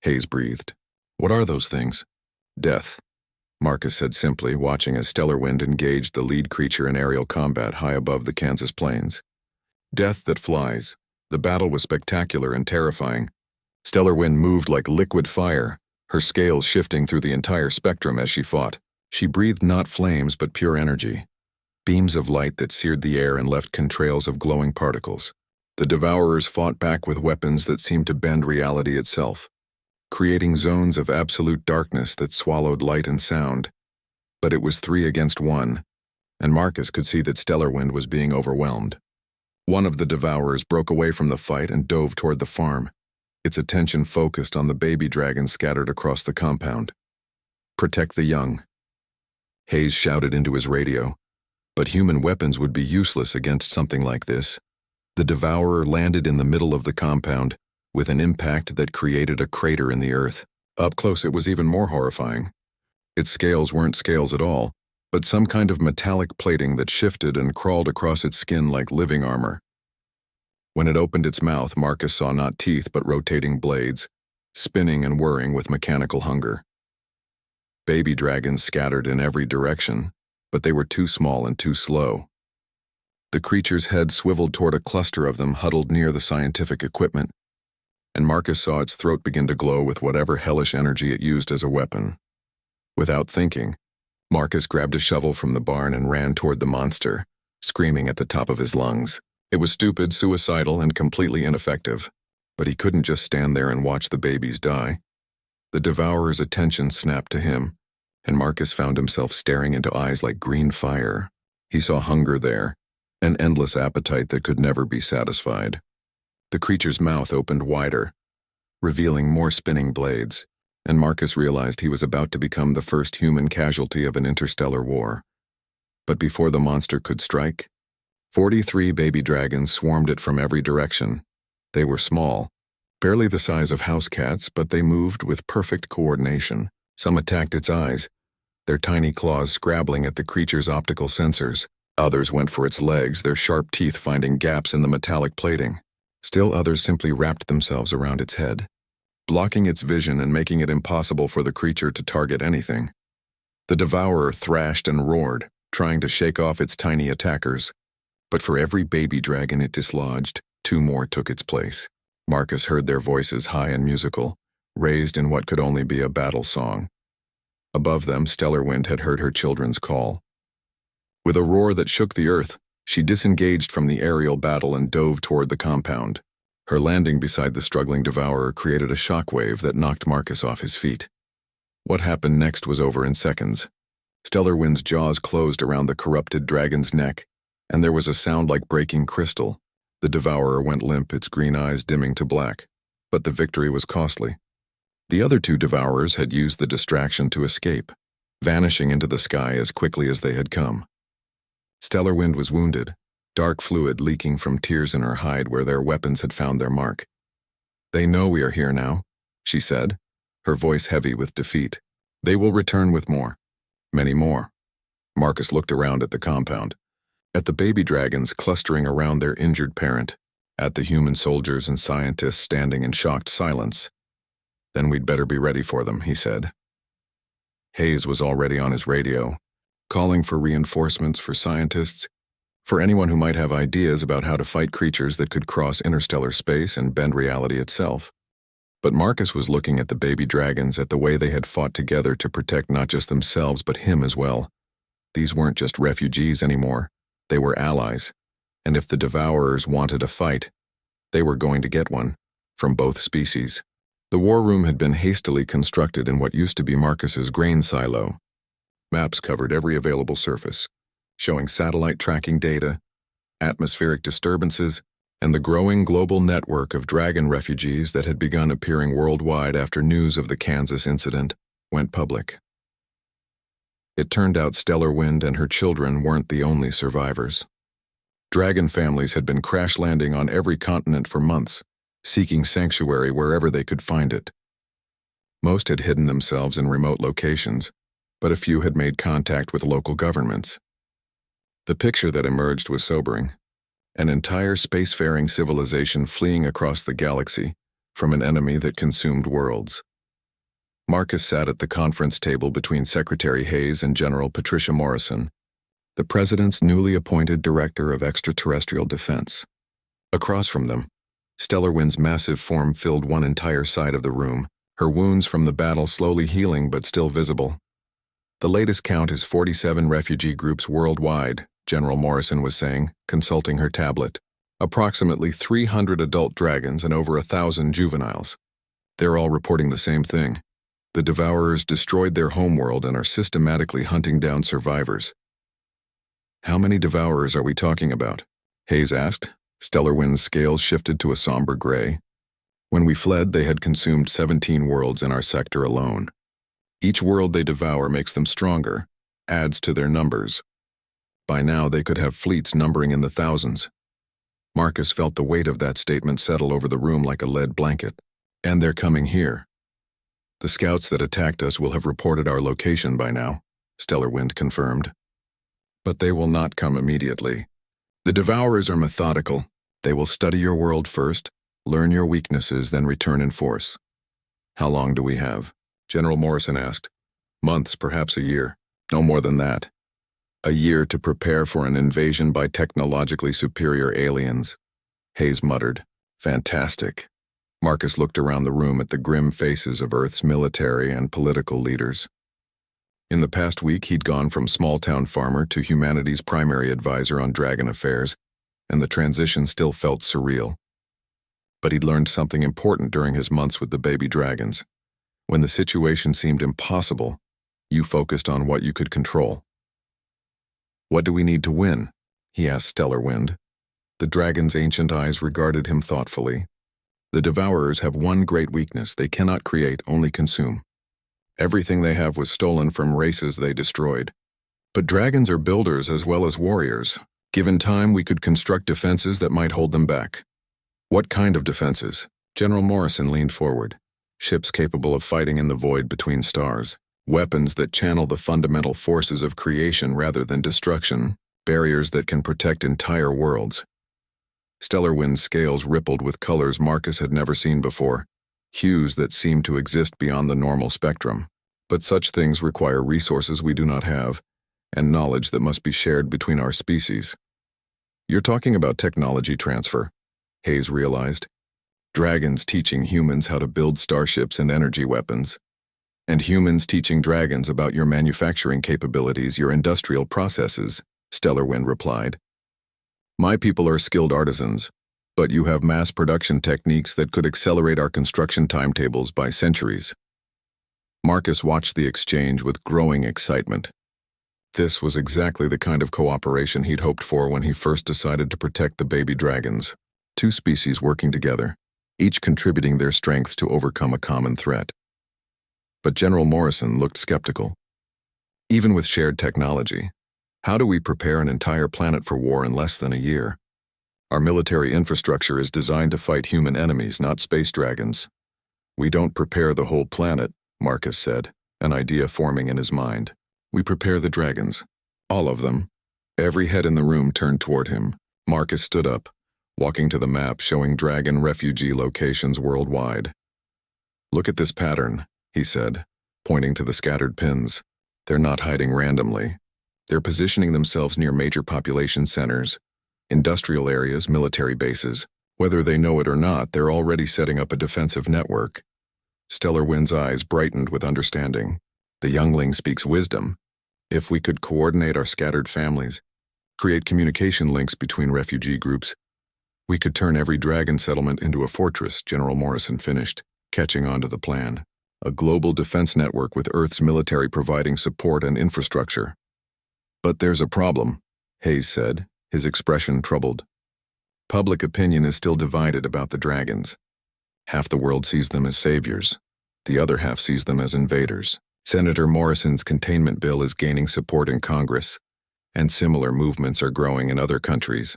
Hayes breathed. "What are those things?" "Death," Marcus said simply, watching as Stellar Wind engaged the lead creature in aerial combat high above the Kansas plains. Death that flies. The battle was spectacular and terrifying. Stellar Wind moved like liquid fire, her scales shifting through the entire spectrum as she fought. She breathed not flames but pure energy. Beams of light that seared the air and left contrails of glowing particles. The Devourers fought back with weapons that seemed to bend reality itself, creating zones of absolute darkness that swallowed light and sound. But it was 3 against 1, and Marcus could see that Stellar Wind was being overwhelmed. One of the Devourers broke away from the fight and dove toward the farm, its attention focused on the baby dragons scattered across the compound. "Protect the young," Hayes shouted into his radio. But human weapons would be useless against something like this. The Devourer landed in the middle of the compound, with an impact that created a crater in the earth. Up close it was even more horrifying. Its scales weren't scales at all, but some kind of metallic plating that shifted and crawled across its skin like living armor. When it opened its mouth, Marcus saw not teeth but rotating blades, spinning and whirring with mechanical hunger. Baby dragons scattered in every direction, but they were too small and too slow. The creature's head swiveled toward a cluster of them huddled near the scientific equipment, and Marcus saw its throat begin to glow with whatever hellish energy it used as a weapon. Without thinking, Marcus grabbed a shovel from the barn and ran toward the monster, screaming at the top of his lungs. It was stupid, suicidal, and completely ineffective, but he couldn't just stand there and watch the babies die. The Devourer's attention snapped to him, and Marcus found himself staring into eyes like green fire. He saw hunger there, an endless appetite that could never be satisfied. The creature's mouth opened wider, revealing more spinning blades, and Marcus realized he was about to become the first human casualty of an interstellar war. But before the monster could strike, 43 baby dragons swarmed it from every direction. They were small, barely the size of house cats, but they moved with perfect coordination. Some attacked its eyes, their tiny claws scrabbling at the creature's optical sensors. Others went for its legs, their sharp teeth finding gaps in the metallic plating. Still others simply wrapped themselves around its head, blocking its vision and making it impossible for the creature to target anything. The Devourer thrashed and roared, trying to shake off its tiny attackers. But for every baby dragon it dislodged, 2 more took its place. Marcus heard their voices high and musical, raised in what could only be a battle song. Above them, Stellar Wind had heard her children's call. With a roar that shook the earth, she disengaged from the aerial battle and dove toward the compound. Her landing beside the struggling Devourer created a shockwave that knocked Marcus off his feet. What happened next was over in seconds. Stellar Wind's jaws closed around the corrupted dragon's neck, and there was a sound like breaking crystal. The Devourer went limp, its green eyes dimming to black, but the victory was costly. The other 2 Devourers had used the distraction to escape, vanishing into the sky as quickly as they had come. Stellar Wind was wounded, dark fluid leaking from tears in her hide where their weapons had found their mark. "They know we are here now," she said, her voice heavy with defeat. "They will return with more. Many more." Marcus looked around at the compound, at the baby dragons clustering around their injured parent, at the human soldiers and scientists standing in shocked silence. "Then we'd better be ready for them," he said. Hayes was already on his radio, calling for reinforcements for scientists, for anyone who might have ideas about how to fight creatures that could cross interstellar space and bend reality itself. But Marcus was looking at the baby dragons, at the way they had fought together to protect not just themselves but him as well. These weren't just refugees anymore. They were allies, And if the Devourers wanted a fight, they were going to get one, from both species. The war room had been hastily constructed in what used to be Marcus's grain silo. Maps covered every available surface, showing satellite tracking data, atmospheric disturbances, and the growing global network of dragon refugees that had begun appearing worldwide after news of the Kansas incident went public. It turned out Stellar Wind and her children weren't the only survivors. Dragon families had been crash landing on every continent for months, seeking sanctuary wherever they could find it. Most had hidden themselves in remote locations, but a few had made contact with local governments. The picture that emerged was sobering. An entire spacefaring civilization fleeing across the galaxy from an enemy that consumed worlds. Marcus sat at the conference table between Secretary Hayes and General Patricia Morrison, the President's newly appointed Director of Extraterrestrial Defense. Across from them, Stellar Wind's massive form filled one entire side of the room, her wounds from the battle slowly healing but still visible. The latest count is 47 refugee groups worldwide, General Morrison was saying, consulting her tablet. Approximately 300 adult dragons and over 1,000 juveniles. They're all reporting the same thing. The Devourers destroyed their homeworld and are systematically hunting down survivors. How many Devourers are we talking about? Hayes asked. Stellar Wind's scales shifted to a somber gray. When we fled, they had consumed 17 worlds in our sector alone. Each world they devour makes them stronger, adds to their numbers. By now, they could have fleets numbering in the thousands. Marcus felt the weight of that statement settle over the room like a lead blanket. And they're coming here. The scouts that attacked us will have reported our location by now, Stellar Wind confirmed. But they will not come immediately. The Devourers are methodical. They will study your world first, learn your weaknesses, then return in force. How long do we have? General Morrison asked. Months, perhaps a year. No more than that. A year to prepare for an invasion by technologically superior aliens. Hayes muttered. Fantastic. Marcus looked around the room at the grim faces of Earth's military and political leaders. In the past week, he'd gone from small-town farmer to humanity's primary advisor on dragon affairs, and the transition still felt surreal. But he'd learned something important during his months with the baby dragons. When the situation seemed impossible, you focused on what you could control. What do we need to win? He asked Stellar Wind. The dragon's ancient eyes regarded him thoughtfully. The Devourers have one great weakness: they cannot create, only consume. Everything they have was stolen from races they destroyed. But dragons are builders as well as warriors. Given time, we could construct defenses that might hold them back. What kind of defenses? General Morrison leaned forward. Ships capable of fighting in the void between stars. Weapons that channel the fundamental forces of creation rather than destruction. Barriers that can protect entire worlds. Stellar Wind's scales rippled with colors Marcus had never seen before. Hues that seemed to exist beyond the normal spectrum. But such things require resources we do not have, and knowledge that must be shared between our species. You're talking about technology transfer, Hayes realized. Dragons teaching humans how to build starships and energy weapons. And humans teaching dragons about your manufacturing capabilities, your industrial processes, Stellar Wind replied. My people are skilled artisans, but you have mass production techniques that could accelerate our construction timetables by centuries. Marcus watched the exchange with growing excitement. This was exactly the kind of cooperation he'd hoped for when he first decided to protect the baby dragons. Two species working together, each contributing their strengths to overcome a common threat. But General Morrison looked skeptical. Even with shared technology, how do we prepare an entire planet for war in less than a year? Our military infrastructure is designed to fight human enemies, not space dragons. We don't prepare the whole planet, Marcus said, an idea forming in his mind. We prepare the dragons. All of them. Every head in the room turned toward him. Marcus stood up, walking to the map showing dragon refugee locations worldwide. Look at this pattern, he said, pointing to the scattered pins. They're not hiding randomly. They're positioning themselves near major population centers, industrial areas, military bases. Whether they know it or not, they're already setting up a defensive network. Stellar Wind's eyes brightened with understanding. The youngling speaks wisdom. If we could coordinate our scattered families, create communication links between refugee groups. We could turn every dragon settlement into a fortress, General Morrison finished, catching on to the plan. A global defense network with Earth's military providing support and infrastructure. But there's a problem, Hayes said, his expression troubled. Public opinion is still divided about the dragons. Half the world sees them as saviors. The other half sees them as invaders. Senator Morrison's containment bill is gaining support in Congress, and similar movements are growing in other countries.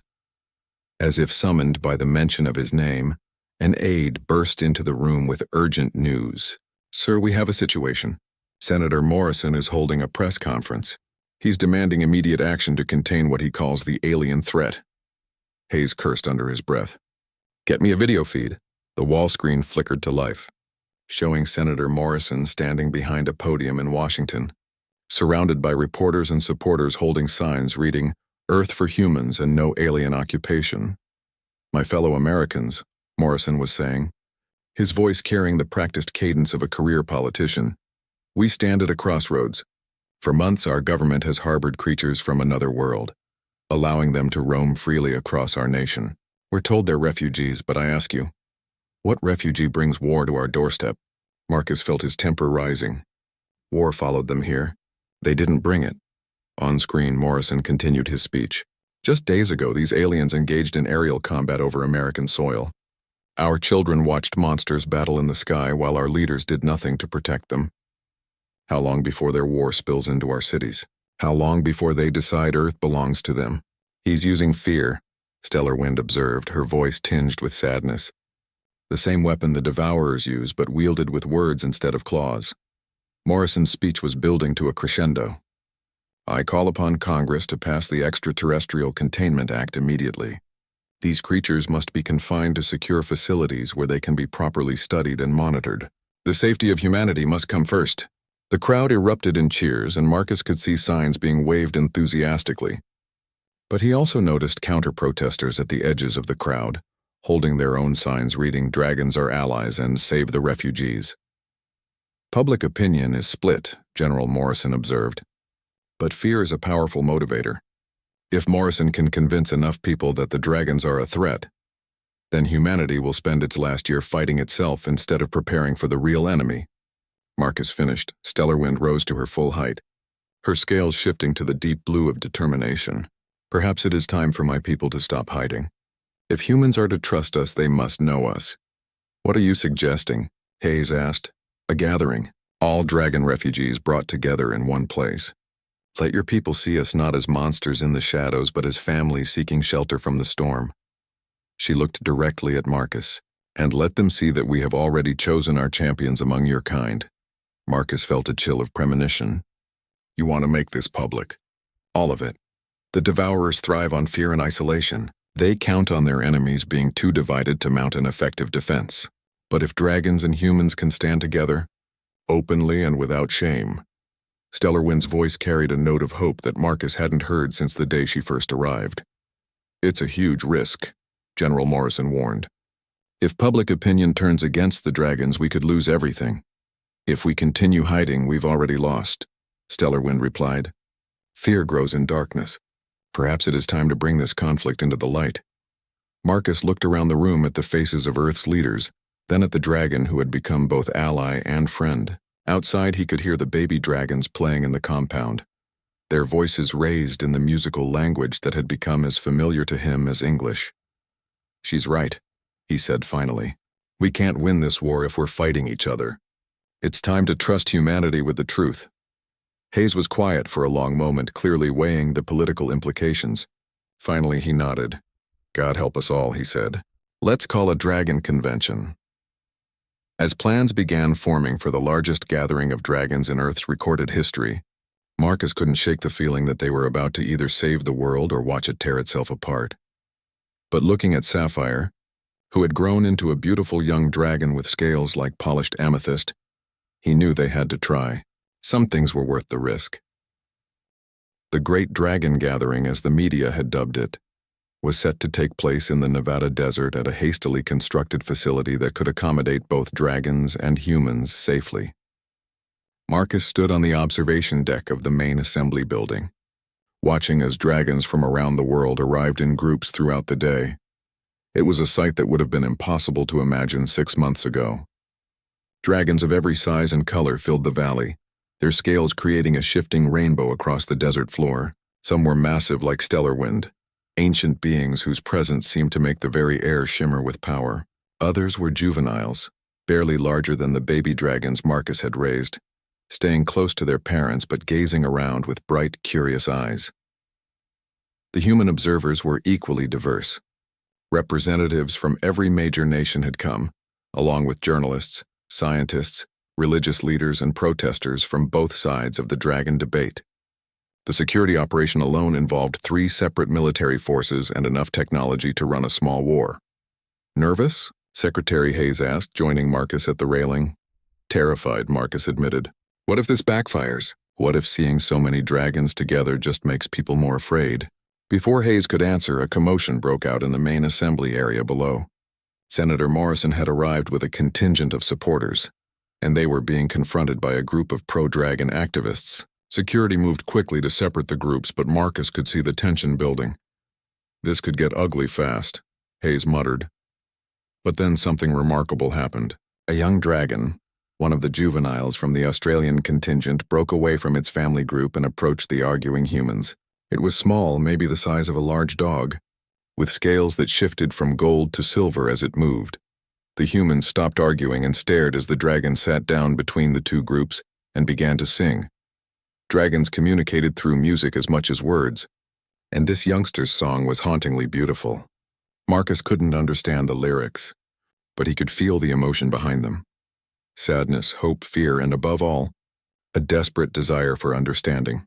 As if summoned by the mention of his name, an aide burst into the room with urgent news. Sir, we have a situation. Senator Morrison is holding a press conference. He's demanding immediate action to contain what he calls the alien threat. Hayes cursed under his breath. Get me a video feed. The wall screen flickered to life, showing Senator Morrison standing behind a podium in Washington, surrounded by reporters and supporters holding signs reading, "Earth for humans and no alien occupation." My fellow Americans, Morrison was saying, his voice carrying the practiced cadence of a career politician. We stand at a crossroads. For months, our government has harbored creatures from another world, allowing them to roam freely across our nation. We're told they're refugees, but I ask you, what refugee brings war to our doorstep? Marcus felt his temper rising. War followed them here. They didn't bring it. On screen, Morrison continued his speech. Just days ago, these aliens engaged in aerial combat over American soil. Our children watched monsters battle in the sky while our leaders did nothing to protect them. How long before their war spills into our cities? How long before they decide Earth belongs to them? He's using fear, Stellar Wind observed, her voice tinged with sadness. The same weapon the Devourers use, but wielded with words instead of claws. Morrison's speech was building to a crescendo. I call upon Congress to pass the Extraterrestrial Containment Act immediately. These creatures must be confined to secure facilities where they can be properly studied and monitored. The safety of humanity must come first. The crowd erupted in cheers, and Marcus could see signs being waved enthusiastically. But he also noticed counter-protesters at the edges of the crowd, holding their own signs reading "Dragons are allies" and "Save the refugees." Public opinion is split, General Morrison observed. But fear is a powerful motivator. If Morrison can convince enough people that the dragons are a threat, then humanity will spend its last year fighting itself instead of preparing for the real enemy. Marcus finished. Stellar Wind rose to her full height, her scales shifting to the deep blue of determination. Perhaps it is time for my people to stop hiding. If humans are to trust us, they must know us. What are you suggesting? Hayes asked. A gathering, all dragon refugees brought together in one place. Let your people see us not as monsters in the shadows, but as families seeking shelter from the storm. She looked directly at Marcus. And let them see that we have already chosen our champions among your kind. Marcus felt a chill of premonition. You want to make this public. All of it. The Devourers thrive on fear and isolation. They count on their enemies being too divided to mount an effective defense. But if dragons and humans can stand together, openly and without shame. Stellar Wind's voice carried a note of hope that Marcus hadn't heard since the day she first arrived. It's a huge risk, General Morrison warned. If public opinion turns against the dragons, we could lose everything. If we continue hiding, we've already lost, Stellar Wind replied. Fear grows in darkness. Perhaps it is time to bring this conflict into the light. Marcus looked around the room at the faces of Earth's leaders, then at the dragon who had become both ally and friend. Outside, he could hear the baby dragons playing in the compound, their voices raised in the musical language that had become as familiar to him as English. She's right, he said finally. We can't win this war if we're fighting each other. It's time to trust humanity with the truth. Hayes was quiet for a long moment, clearly weighing the political implications. Finally, he nodded. God help us all, he said. Let's call a dragon convention. As plans began forming for the largest gathering of dragons in Earth's recorded history, Marcus couldn't shake the feeling that they were about to either save the world or watch it tear itself apart. But looking at Sapphire, who had grown into a beautiful young dragon with scales like polished amethyst, he knew they had to try. Some things were worth the risk. The Great Dragon Gathering, as the media had dubbed it, was set to take place in the Nevada desert at a hastily constructed facility that could accommodate both dragons and humans safely. Marcus stood on the observation deck of the main assembly building, watching as dragons from around the world arrived in groups throughout the day. It was a sight that would have been impossible to imagine 6 months ago. Dragons of every size and color filled the valley, their scales creating a shifting rainbow across the desert floor. Some were massive like stellar wind, ancient beings whose presence seemed to make the very air shimmer with power. Others were juveniles, barely larger than the baby dragons Marcus had raised, staying close to their parents but gazing around with bright, curious eyes. The human observers were equally diverse. Representatives from every major nation had come, along with journalists, scientists, religious leaders, and protesters from both sides of the dragon debate. The security operation alone involved 3 separate military forces and enough technology to run a small war. Nervous? Secretary Hayes asked, joining Marcus at the railing. Terrified, Marcus admitted. What if this backfires? What if seeing so many dragons together just makes people more afraid? Before Hayes could answer, a commotion broke out in the main assembly area below. Senator Morrison had arrived with a contingent of supporters, and they were being confronted by a group of pro-dragon activists. Security moved quickly to separate the groups, but Marcus could see the tension building. This could get ugly fast, Hayes muttered. But then something remarkable happened. A young dragon, one of the juveniles from the Australian contingent, broke away from its family group and approached the arguing humans. It was small, maybe the size of a large dog, with scales that shifted from gold to silver as it moved. The humans stopped arguing and stared as the dragon sat down between the 2 groups and began to sing. Dragons communicated through music as much as words, and this youngster's song was hauntingly beautiful. Marcus couldn't understand the lyrics, but he could feel the emotion behind them. Sadness, hope, fear, and above all, a desperate desire for understanding.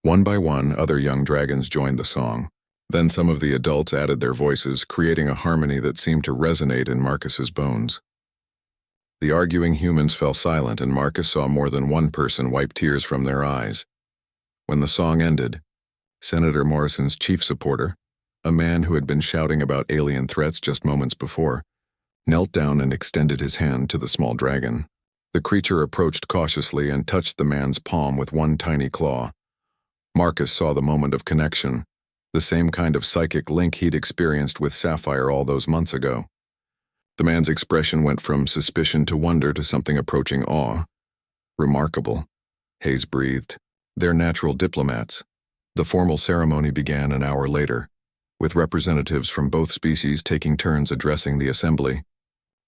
One by one, other young dragons joined the song. Then some of the adults added their voices, creating a harmony that seemed to resonate in Marcus's bones. The arguing humans fell silent, and Marcus saw more than one person wipe tears from their eyes. When the song ended, Senator Morrison's chief supporter, a man who had been shouting about alien threats just moments before, knelt down and extended his hand to the small dragon. The creature approached cautiously and touched the man's palm with one tiny claw. Marcus saw the moment of connection, the same kind of psychic link he'd experienced with Sapphire all those months ago. The man's expression went from suspicion to wonder to something approaching awe. Remarkable, Hayes breathed. They're natural diplomats. The formal ceremony began an hour later, with representatives from both species taking turns addressing the assembly.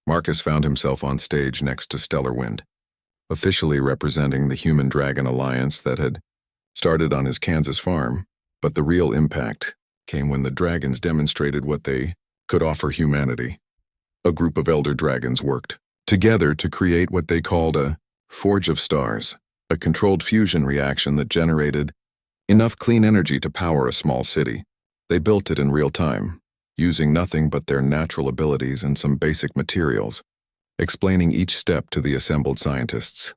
Marcus found himself on stage next to Stellarwind, officially representing the Human-Dragon Alliance that had started on his Kansas farm, but the real impact came when the dragons demonstrated what they could offer humanity. A group of elder dragons worked together to create what they called a Forge of Stars, a controlled fusion reaction that generated enough clean energy to power a small city. They built it in real time, using nothing but their natural abilities and some basic materials, explaining each step to the assembled scientists.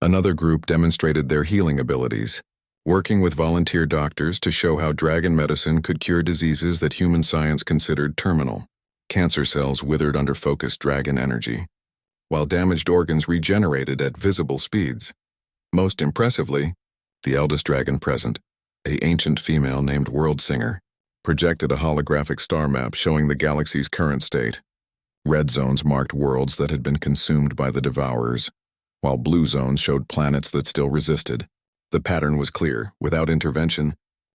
Another group demonstrated their healing abilities, working with volunteer doctors to show how dragon medicine could cure diseases that human science considered terminal. Cancer cells withered under focused dragon energy, while damaged organs regenerated at visible speeds. Most impressively, the eldest dragon present, an ancient female named World Singer, projected a holographic star map showing the galaxy's current state. Red zones marked worlds that had been consumed by the Devourers, while blue zones showed planets that still resisted. The pattern was clear. Without intervention,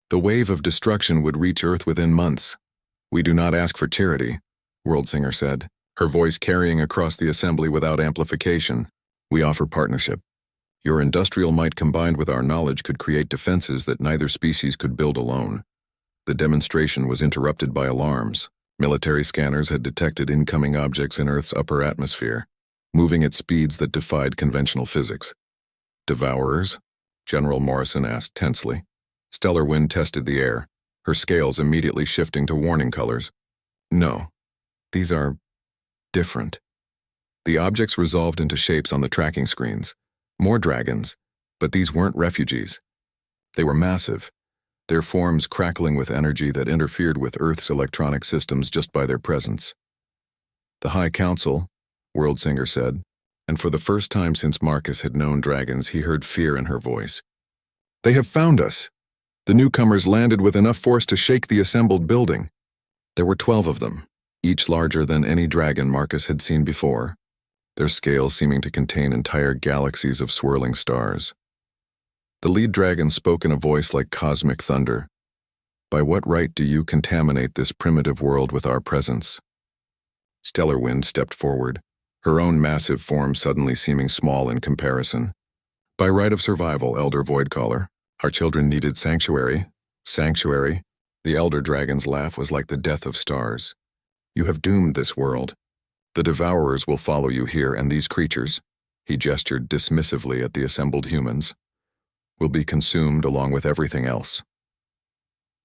the wave of destruction would reach Earth within months. "We do not ask for charity," World Singer said, her voice carrying across the assembly without amplification. "We offer partnership. Your industrial might combined with our knowledge could create defenses that neither species could build alone." The demonstration was interrupted by alarms. Military scanners had detected incoming objects in Earth's upper atmosphere, moving at speeds that defied conventional physics. "Devourers?" General Morrison asked tensely. Stellarwind tested the air, her scales immediately shifting to warning colors. "No. These are different." The objects resolved into shapes on the tracking screens. More dragons, but these weren't refugees. They were massive, their forms crackling with energy that interfered with Earth's electronic systems just by their presence. "The High Council," World Singer said, and for the first time since Marcus had known dragons, he heard fear in her voice. "They have found us." The newcomers landed with enough force to shake the assembled building. There were 12 of them, each larger than any dragon Marcus had seen before, their scales seeming to contain entire galaxies of swirling stars. The lead dragon spoke in a voice like cosmic thunder. "By what right do you contaminate this primitive world with our presence?" Stellar Wind stepped forward, her own massive form suddenly seeming small in comparison. "By right of survival, Elder Voidcaller. Our children needed sanctuary. Sanctuary." The Elder Dragon's laugh was like the death of stars. "You have doomed this world. The Devourers will follow you here, and these creatures," he gestured dismissively at the assembled humans, "will be consumed along with everything else."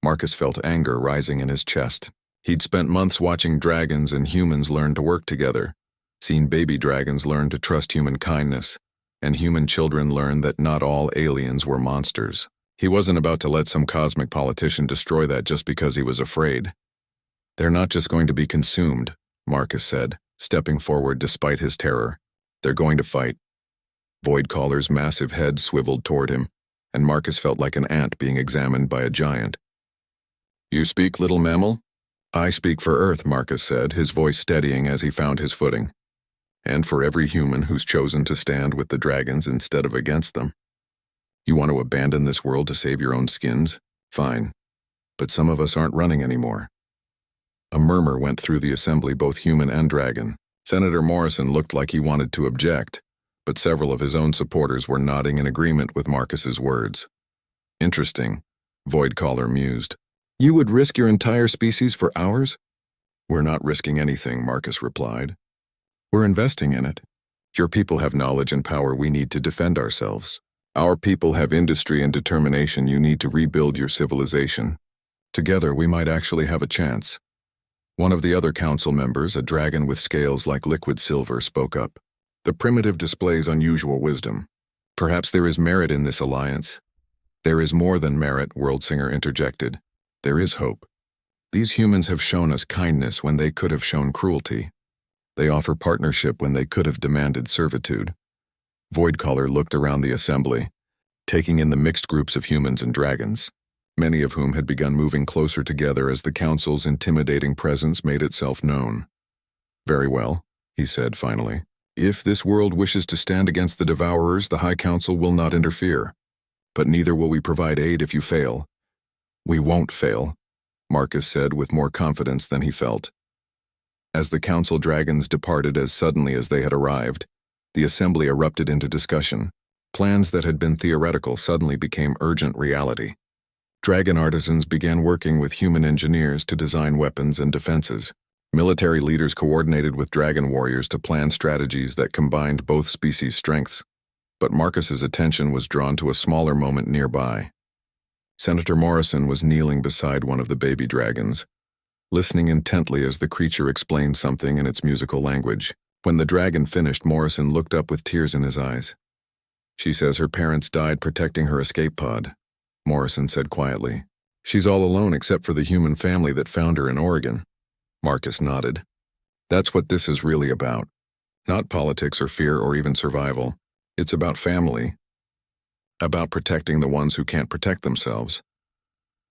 Marcus felt anger rising in his chest. He'd spent months watching dragons and humans learn to work together, seen baby dragons learn to trust human kindness, and human children learn that not all aliens were monsters. He wasn't about to let some cosmic politician destroy that just because he was afraid. "They're not just going to be consumed," Marcus said, stepping forward despite his terror. "They're going to fight." Voidcaller's massive head swiveled toward him, and Marcus felt like an ant being examined by a giant. "You speak, little mammal?" "I speak for Earth," Marcus said, his voice steadying as he found his footing. "And for every human who's chosen to stand with the dragons instead of against them. You want to abandon this world to save your own skins? Fine. But some of us aren't running anymore." A murmur went through the assembly, both human and dragon. Senator Morrison looked like he wanted to object, but several of his own supporters were nodding in agreement with Marcus's words. "Interesting," Voidcaller mused. "You would risk your entire species for ours?" "We're not risking anything," Marcus replied. "We're investing in it. Your people have knowledge and power we need to defend ourselves. Our people have industry and determination you need to rebuild your civilization. Together we might actually have a chance." One of the other council members, a dragon with scales like liquid silver, spoke up. "The primitive displays unusual wisdom. Perhaps there is merit in this alliance." "There is more than merit," Worldsinger interjected. "There is hope. These humans have shown us kindness when they could have shown cruelty. They offer partnership when they could have demanded servitude." Voidcaller looked around the assembly, taking in the mixed groups of humans and dragons, many of whom had begun moving closer together as the council's intimidating presence made itself known. "Very well," he said finally. "If this world wishes to stand against the Devourers, the High Council will not interfere. But neither will we provide aid if you fail." "We won't fail," Marcus said with more confidence than he felt. As the council dragons departed as suddenly as they had arrived, the assembly erupted into discussion. Plans that had been theoretical suddenly became urgent reality. Dragon artisans began working with human engineers to design weapons and defenses. Military leaders coordinated with dragon warriors to plan strategies that combined both species' strengths. But Marcus's attention was drawn to a smaller moment nearby. Senator Morrison was kneeling beside one of the baby dragons, listening intently as the creature explained something in its musical language. When the dragon finished, Morrison looked up with tears in his eyes. "She says her parents died protecting her escape pod," Morrison said quietly. "She's all alone except for the human family that found her in Oregon." Marcus nodded. "That's what this is really about. Not politics or fear or even survival. It's about family. About protecting the ones who can't protect themselves."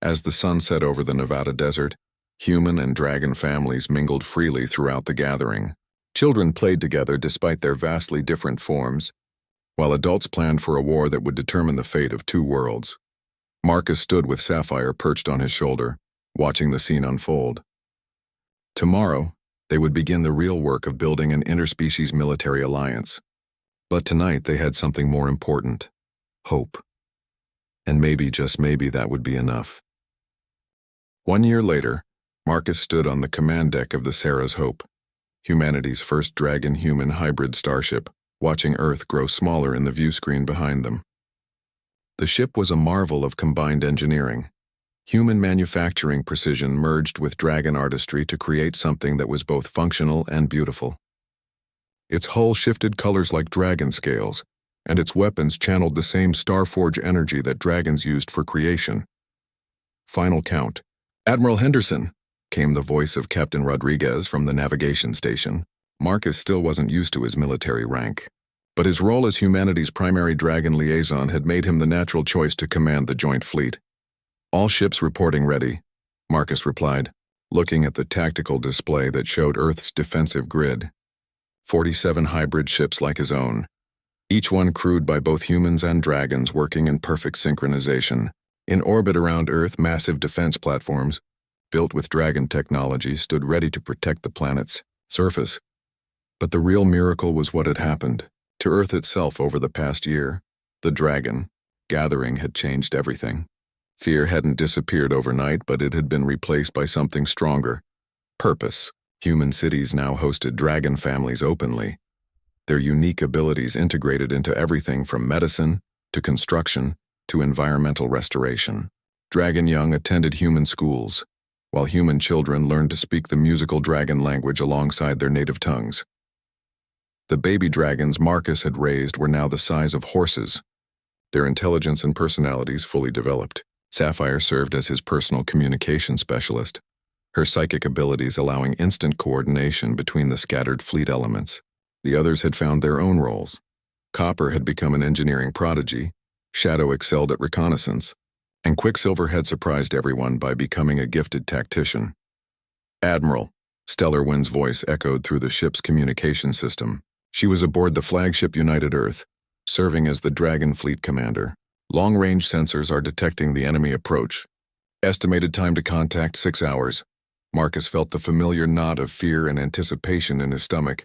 As the sun set over the Nevada desert, human and dragon families mingled freely throughout the gathering. Children played together despite their vastly different forms, while adults planned for a war that would determine the fate of two worlds. Marcus stood with Sapphire perched on his shoulder, watching the scene unfold. Tomorrow, they would begin the real work of building an interspecies military alliance. But tonight they had something more important: hope. And maybe, just maybe, that would be enough. 1 year later, Marcus stood on the command deck of the Sarah's Hope, humanity's first dragon-human hybrid starship, watching Earth grow smaller in the view screen behind them. The ship was a marvel of combined engineering. Human manufacturing precision merged with dragon artistry to create something that was both functional and beautiful. Its hull shifted colors like dragon scales, and its weapons channeled the same Starforge energy that dragons used for creation. Final count. "Admiral Henderson," came the voice of Captain Rodriguez from the navigation station. Marcus still wasn't used to his military rank, but his role as humanity's primary dragon liaison had made him the natural choice to command the joint fleet. All ships reporting ready, Marcus replied, looking at the tactical display that showed Earth's defensive grid. 47 hybrid ships like his own, each one crewed by both humans and dragons working in perfect synchronization. In orbit around Earth, massive defense platforms, built with dragon technology, stood ready to protect the planet's surface. But the real miracle was what had happened to Earth itself over the past year. The dragon gathering had changed everything. Fear hadn't disappeared overnight, but it had been replaced by something stronger. Purpose. Human cities now hosted dragon families openly, their unique abilities integrated into everything from medicine to construction to environmental restoration. Dragon young attended human schools, while human children learned to speak the musical dragon language alongside their native tongues. The baby dragons Marcus had raised were now the size of horses, their intelligence and personalities fully developed. Sapphire served as his personal communication specialist, her psychic abilities allowing instant coordination between the scattered fleet elements. The others had found their own roles. Copper had become an engineering prodigy, Shadow excelled at reconnaissance, and Quicksilver had surprised everyone by becoming a gifted tactician. Admiral, Stellar Wind's voice echoed through the ship's communication system. She was aboard the flagship United Earth, serving as the Dragon Fleet commander. Long-range sensors are detecting the enemy approach. Estimated time to contact 6 hours. Marcus felt the familiar knot of fear and anticipation in his stomach.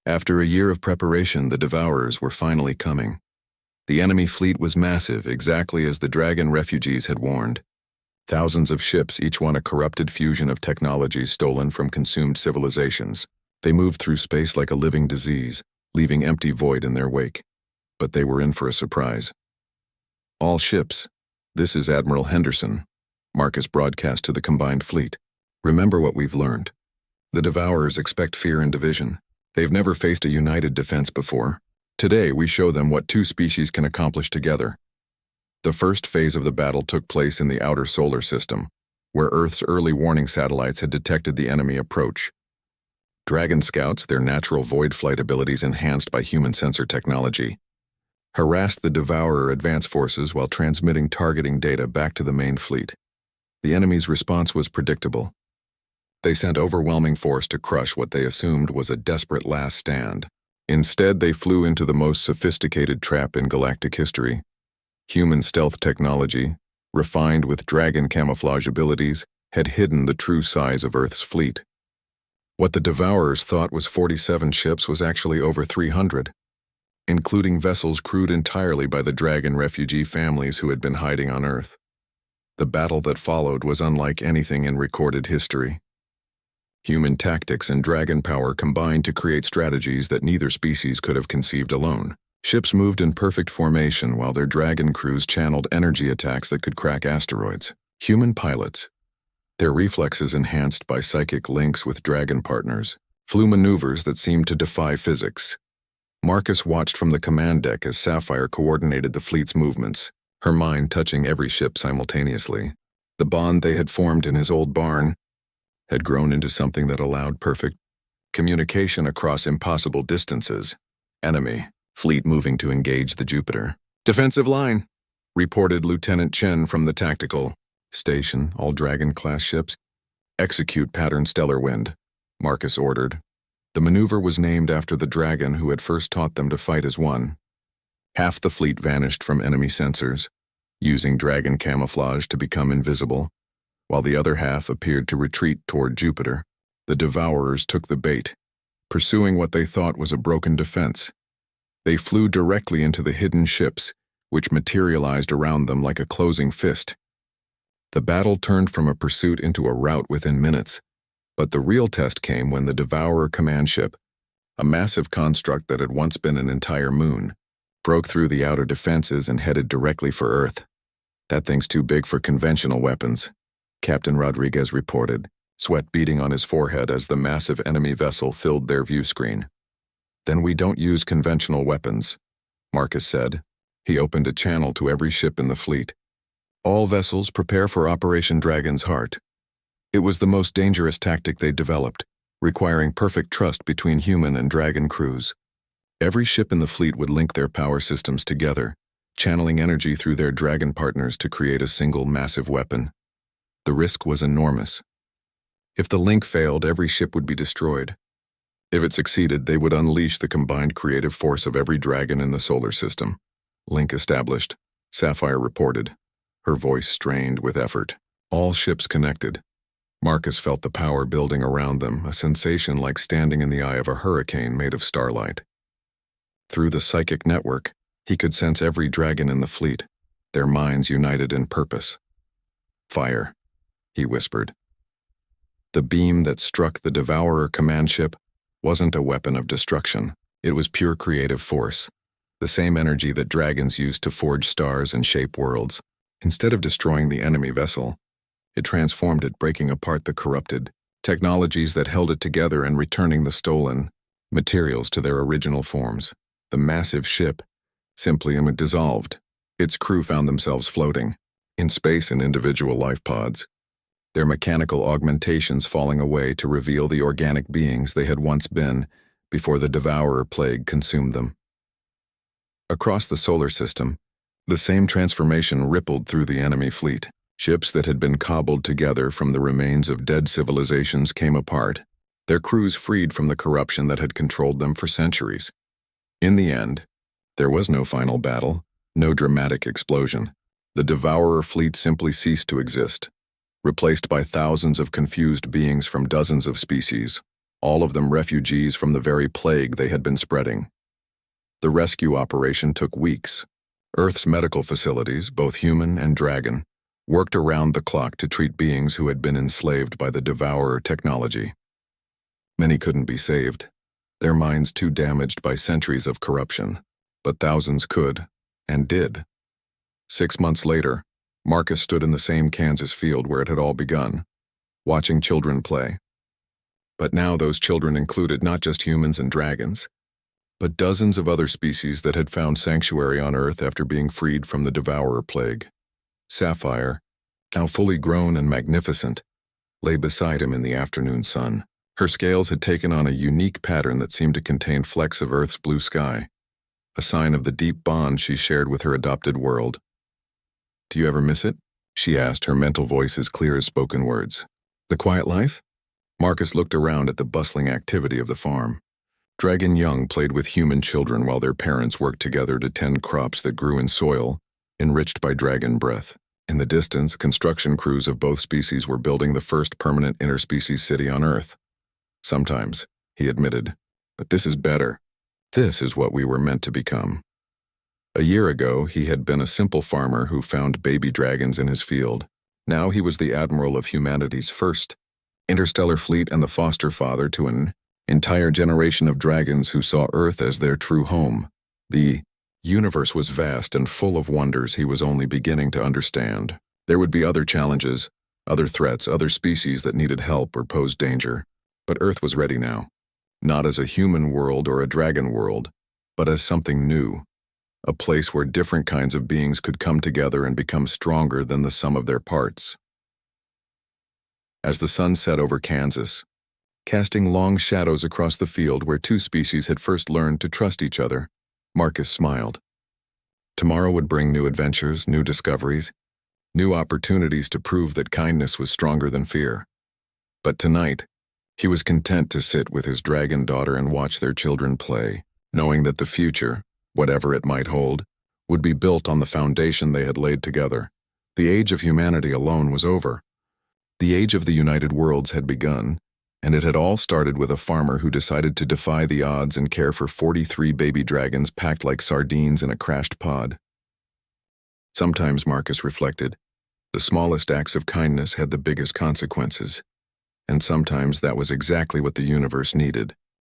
After a year of preparation, the Devourers were finally coming. The enemy fleet was massive, exactly as the Dragon refugees had warned. Thousands of ships, each one a corrupted fusion of technologies stolen from consumed civilizations. They moved through space like a living disease, leaving empty void in their wake. But they were in for a surprise. All ships, this is Admiral Henderson, Marcus broadcast to the combined fleet. Remember what we've learned. The Devourers expect fear and division. They've never faced a united defense before. Today, we show them what two species can accomplish together. The first phase of the battle took place in the outer solar system, where Earth's early warning satellites had detected the enemy approach. Dragon scouts, their natural void flight abilities enhanced by human sensor technology, harassed the Devourer advance forces while transmitting targeting data back to the main fleet. The enemy's response was predictable. They sent overwhelming force to crush what they assumed was a desperate last stand. Instead, they flew into the most sophisticated trap in galactic history. Human stealth technology, refined with dragon camouflage abilities, had hidden the true size of Earth's fleet. What the Devourers thought was 47 ships was actually over 300. Including vessels crewed entirely by the Dragon refugee families who had been hiding on Earth. The battle that followed was unlike anything in recorded history. Human tactics and dragon power combined to create strategies that neither species could have conceived alone. Ships moved in perfect formation while their dragon crews channeled energy attacks that could crack asteroids. Human pilots, their reflexes enhanced by psychic links with dragon partners, flew maneuvers that seemed to defy physics. Marcus watched from the command deck as Sapphire coordinated the fleet's movements, her mind touching every ship simultaneously. The bond they had formed in his old barn had grown into something that allowed perfect communication across impossible distances. Enemy fleet moving to engage the Jupiter. Defensive line, reported Lieutenant Chen from the tactical station. All Dragon-class ships, execute pattern Stellar Wind, Marcus ordered. The maneuver was named after the dragon who had first taught them to fight as one. Half the fleet vanished from enemy sensors, using dragon camouflage to become invisible, while the other half appeared to retreat toward Jupiter. The Devourers took the bait, pursuing what they thought was a broken defense. They flew directly into the hidden ships, which materialized around them like a closing fist. The battle turned from a pursuit into a rout within minutes. But the real test came when the Devourer command ship, a massive construct that had once been an entire moon, broke through the outer defenses and headed directly for Earth. That thing's too big for conventional weapons, Captain Rodriguez reported, sweat beading on his forehead as the massive enemy vessel filled their view screen. Then we don't use conventional weapons, Marcus said. He opened a channel to every ship in the fleet. All vessels prepare for Operation Dragon's Heart. It was the most dangerous tactic they'd developed, requiring perfect trust between human and dragon crews. Every ship in the fleet would link their power systems together, channeling energy through their dragon partners to create a single massive weapon. The risk was enormous. If the link failed, every ship would be destroyed. If it succeeded, they would unleash the combined creative force of every dragon in the solar system. Link established, Sapphire reported, her voice strained with effort. All ships connected. Marcus felt the power building around them, a sensation like standing in the eye of a hurricane made of starlight. Through the psychic network, he could sense every dragon in the fleet, their minds united in purpose. Fire, he whispered. The beam that struck the Devourer command ship wasn't a weapon of destruction. It was pure creative force, the same energy that dragons use to forge stars and shape worlds. Instead of destroying the enemy vessel, it transformed it, breaking apart the corrupted technologies that held it together and returning the stolen materials to their original forms. The massive ship simply dissolved. Its crew found themselves floating in space in individual life pods, their mechanical augmentations falling away to reveal the organic beings they had once been before the Devourer plague consumed them. Across the solar system, the same transformation rippled through the enemy fleet. Ships that had been cobbled together from the remains of dead civilizations came apart, their crews freed from the corruption that had controlled them for centuries. In the end, there was no final battle, no dramatic explosion. The Devourer fleet simply ceased to exist, replaced by thousands of confused beings from dozens of species, all of them refugees from the very plague they had been spreading. The rescue operation took weeks. Earth's medical facilities, both human and dragon, worked around the clock to treat beings who had been enslaved by the Devourer technology. Many couldn't be saved, their minds too damaged by centuries of corruption, but thousands could, and did. 6 months later, Marcus stood in the same Kansas field where it had all begun, watching children play. But now those children included not just humans and dragons, but dozens of other species that had found sanctuary on Earth after being freed from the Devourer plague. Sapphire, now fully grown and magnificent, lay beside him in the afternoon sun. Her scales had taken on a unique pattern that seemed to contain flecks of Earth's blue sky, a sign of the deep bond she shared with her adopted world. "Do you ever miss it?" she asked, her mental voice as clear as spoken words. "The quiet life?" Marcus looked around at the bustling activity of the farm. Dragon young played with human children while their parents worked together to tend crops that grew in soil enriched by dragon breath. In the distance, construction crews of both species were building the first permanent interspecies city on Earth. "Sometimes," he admitted, "but this is better. This is what we were meant to become." A year ago, he had been a simple farmer who found baby dragons in his field. Now he was the admiral of humanity's first interstellar fleet and the foster father to an entire generation of dragons who saw Earth as their true home. The universe was vast and full of wonders he was only beginning to understand. There would be other challenges, other threats, other species that needed help or posed danger. But Earth was ready now, not as a human world or a dragon world, but as something new, a place where different kinds of beings could come together and become stronger than the sum of their parts. As the sun set over Kansas, casting long shadows across the field where two species had first learned to trust each other, Marcus smiled. Tomorrow would bring new adventures, new discoveries, new opportunities to prove that kindness was stronger than fear. But tonight, he was content to sit with his dragon daughter and watch their children play, knowing that the future, whatever it might hold, would be built on the foundation they had laid together. The age of humanity alone was over. The age of the United Worlds had begun, and it had all started with a farmer who decided to defy the odds and care for 43 baby dragons packed like sardines in a crashed pod. Sometimes, Marcus reflected, the smallest acts of kindness had the biggest consequences, and sometimes that was exactly what the universe needed.